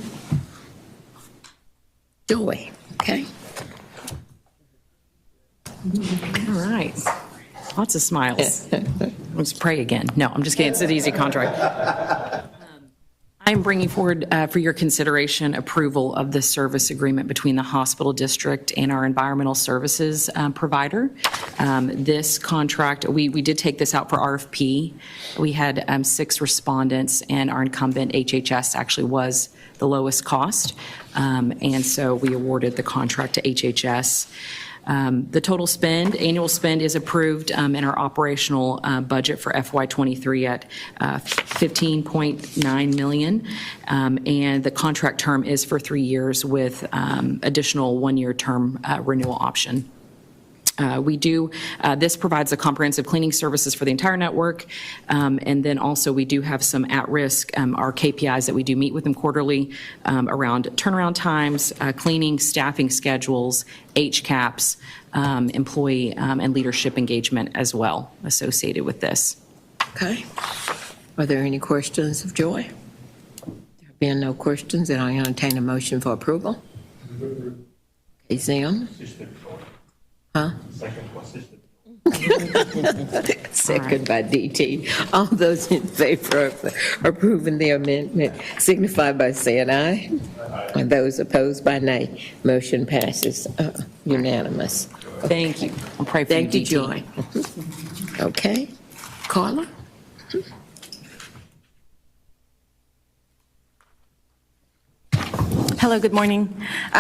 Joy, okay? All right. Lots of smiles. Let's pray again. No, I'm just kidding. It's an easy contract. I'm bringing forward for your consideration approval of the service agreement between the hospital district and our environmental services provider. This contract, we did take this out for RFP. We had 6 respondents, and our incumbent HHS actually was the lowest cost. And so we awarded the contract to HHS. The total spend, annual spend is approved in our operational budget for FY23 at $15.9 million, and the contract term is for 3 years with additional 1-year term renewal option. This provides a comprehensive cleaning services for the entire network, and then also we do have some at-risk, our KPIs that we do meet with them quarterly around turnaround times, cleaning, staffing schedules, HCAPs, employee and leadership engagement as well associated with this. Okay. Are there any questions of Joy? There being no questions, then I entertain a motion for approval. Okay, Zim? Huh? Second by DT. All those in favor of approving the amendment signify by saying aye. And those opposed by nay. Motion passes unanimous. Thank you. I'll pray for you, Thank you, DT. Joy. Okay. Carla? Hello, good morning.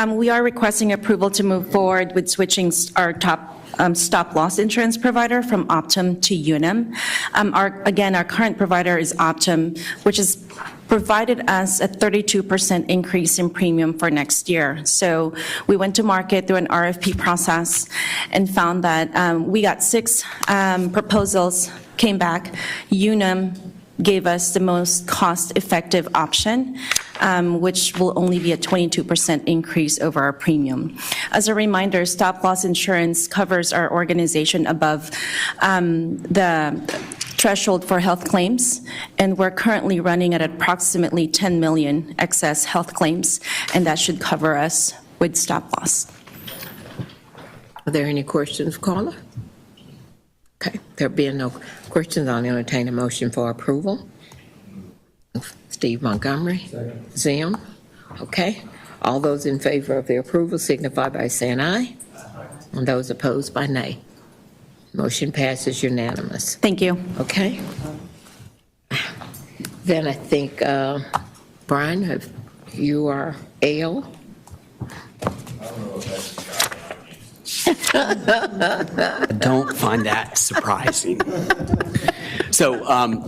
We are requesting approval to move forward with switching our top stop-loss insurance provider from Optum to Unum. Our current provider is Optum, which has provided us a 32% increase in premium for next year. So we went to market through an RFP process and found that we got 6 proposals, came back. Unum gave us the most cost-effective option, which will only be a 22% increase over our premium. As a reminder, stop-loss insurance covers our organization above the threshold for health claims, and we're currently running at approximately 10 million excess health claims, and that should cover us with stop-loss. Are there any questions, Carla? Okay, there being no questions, I'll entertain a motion for approval. Steve Montgomery. Zim. Okay. All those in favor of the approval signify by saying aye. And those opposed by nay. Motion passes unanimous. Thank you. Okay. Then I think, Brian, if you are AL. I don't find that surprising. So,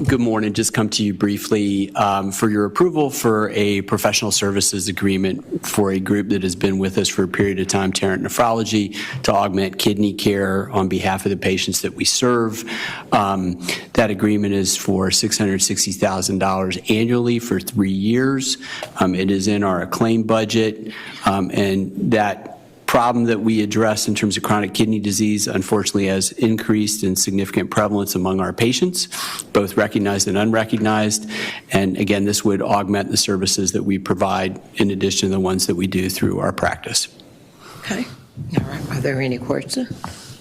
good morning. Just come to you briefly for your approval for a professional services agreement for a group that has been with us for a period of time, Tarrant Nephrology, to augment kidney care on behalf of the patients that we serve. That agreement is for $660,000 annually for 3 years. It is in our claim budget, and that problem that we address in terms of chronic kidney disease, unfortunately, has increased in significant prevalence among our patients, both recognized and unrecognized. And again, this would augment the services that we provide in addition to the ones that we do through our practice. Okay. All right. Are there any questions?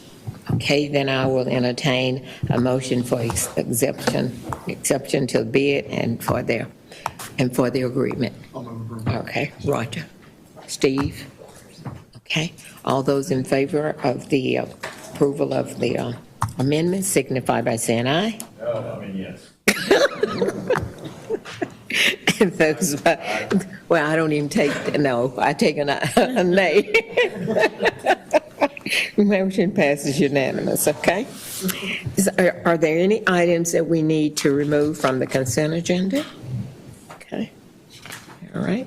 Okay, then I will entertain a motion for exception to the bid and for the agreement. Okay, Roger. Steve? Okay, all those in favor of the approval of the amendment signify by saying aye. Yes. And those, well, I don't even take, no, I take a nay. Motion passes unanimous, okay? Are there any items that we need to remove from the consent agenda? Okay, all right.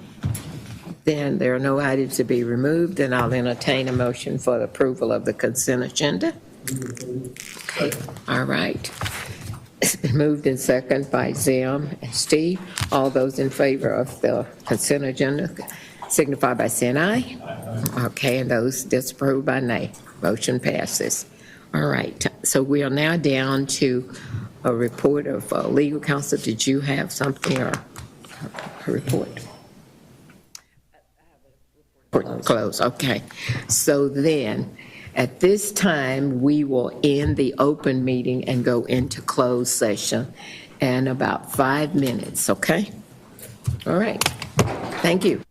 Then there are no items to be removed, and I'll entertain a motion for the approval of the consent agenda. Okay. All right. It's been moved and seconded by Zim and Steve. All those in favor of the consent agenda signify by saying aye. Okay, and those disapproved by nay. Motion passes. All right, so we are now down to a report of legal counsel. Did you have something or a report? Close, okay. So then, at this time, we will end the open meeting and go into closed session in about 5 minutes, okay? All right, thank you.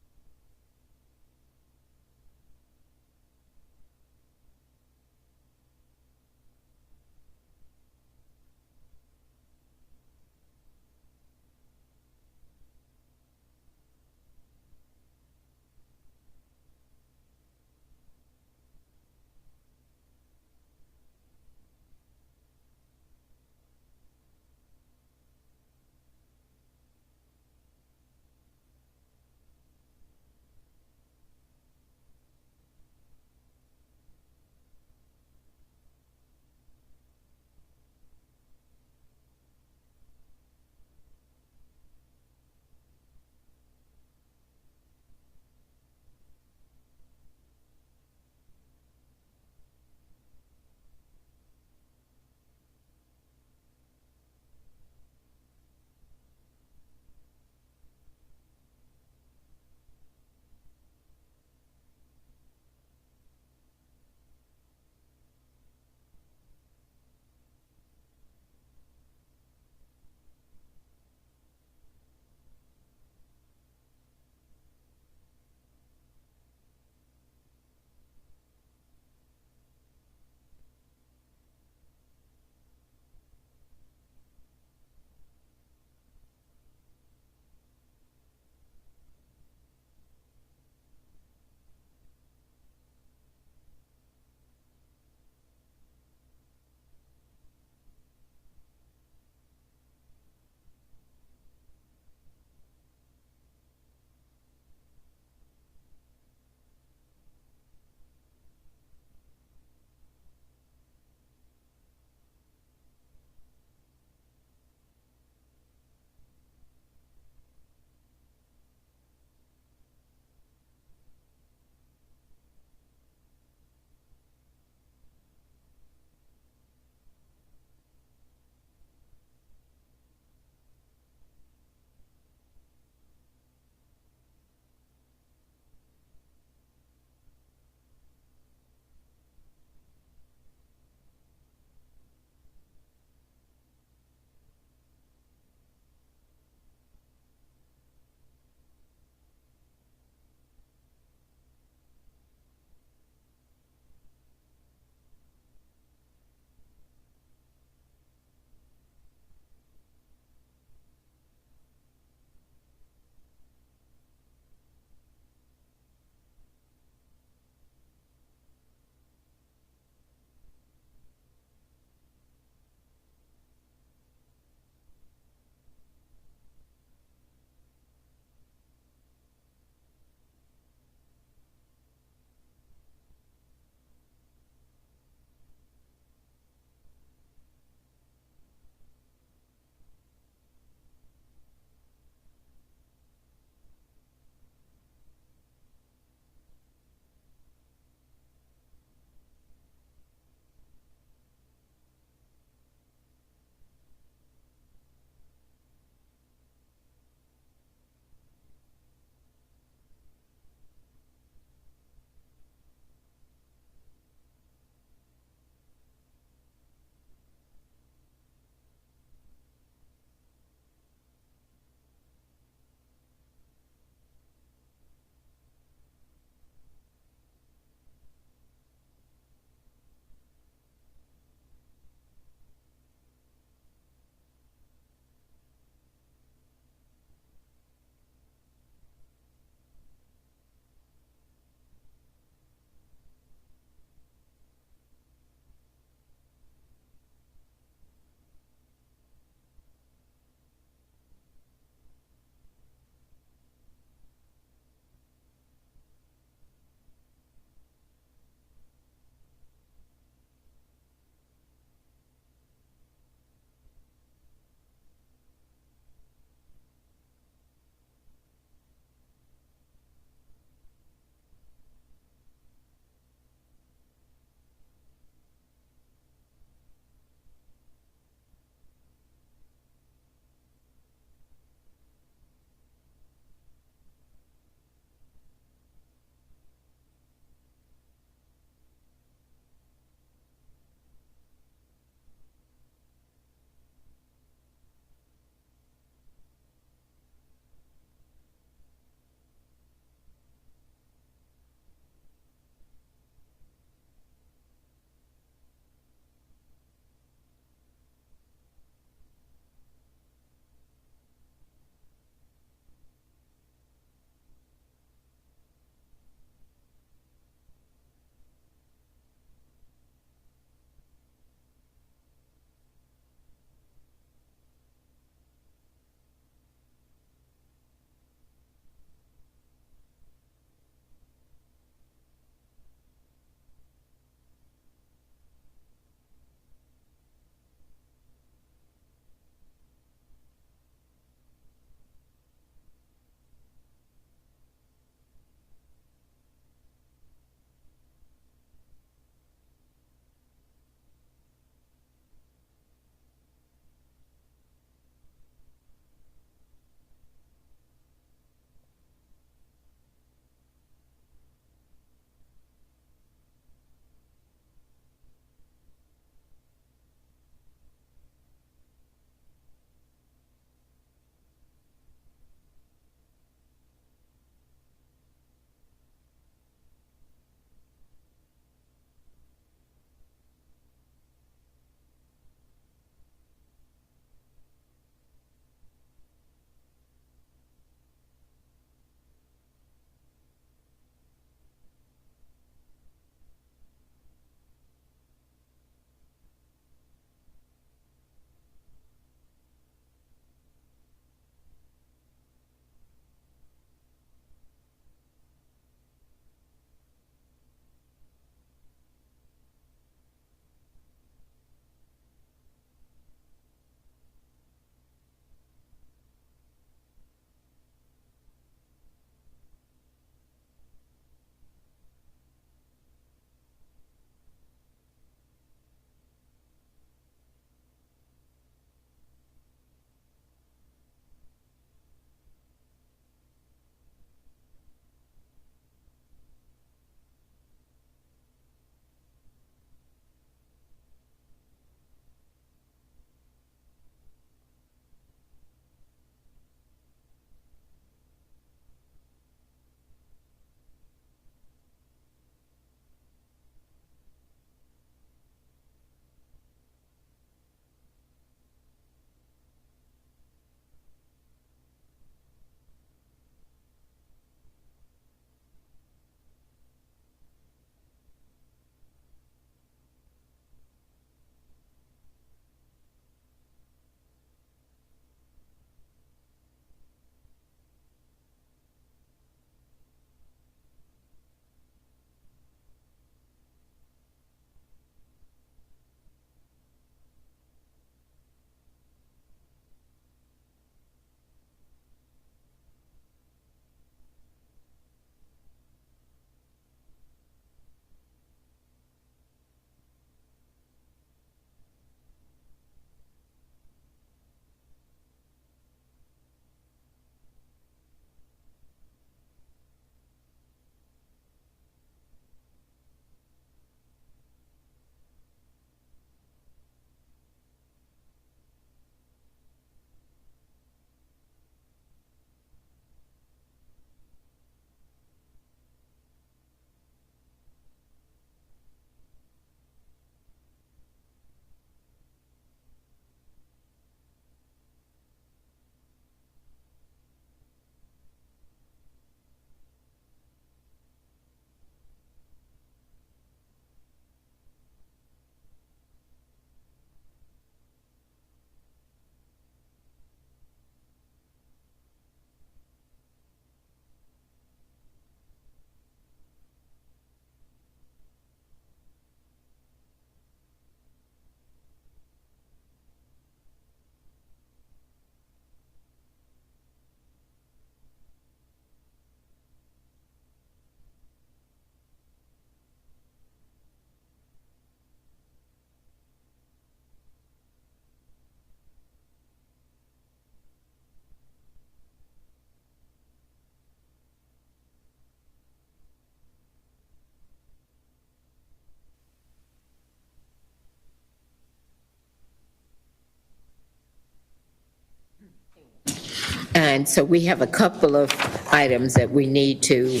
9, so we have a couple of items that we need to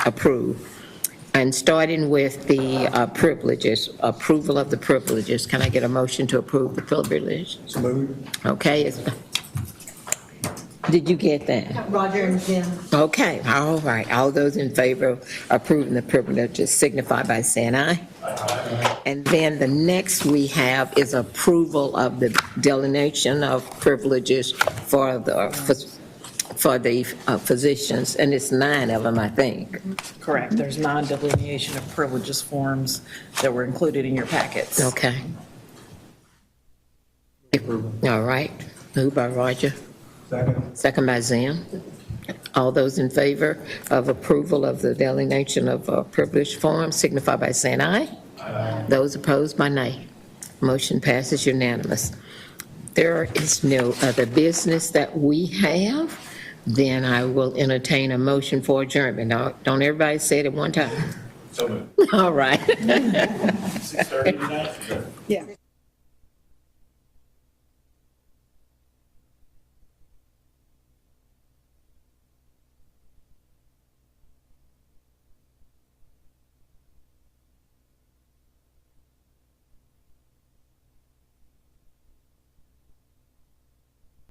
approve. And starting with the privileges, approval of the privileges. Can I get a motion to approve the privileges? Okay. Did you get that? Roger and Jim. Okay, all right. All those in favor of approving the privileges signify by saying aye. And then the next we have is approval of the delineation of privileges for the physicians, and it's 9 of them, I think. Correct. There's non-delineation of privileges forms that were included in your packets. Okay. All right. Moved by Roger. Second by Zim. All those in favor of approval of the delineation of privileged forms signify by saying aye. Aye. Those opposed by nay. Motion passes unanimous. There is no other business that we have. Then I will entertain a motion for adjournment. Now, don't everybody say it at one time. So moved. All right. 6:30 tonight? Yeah.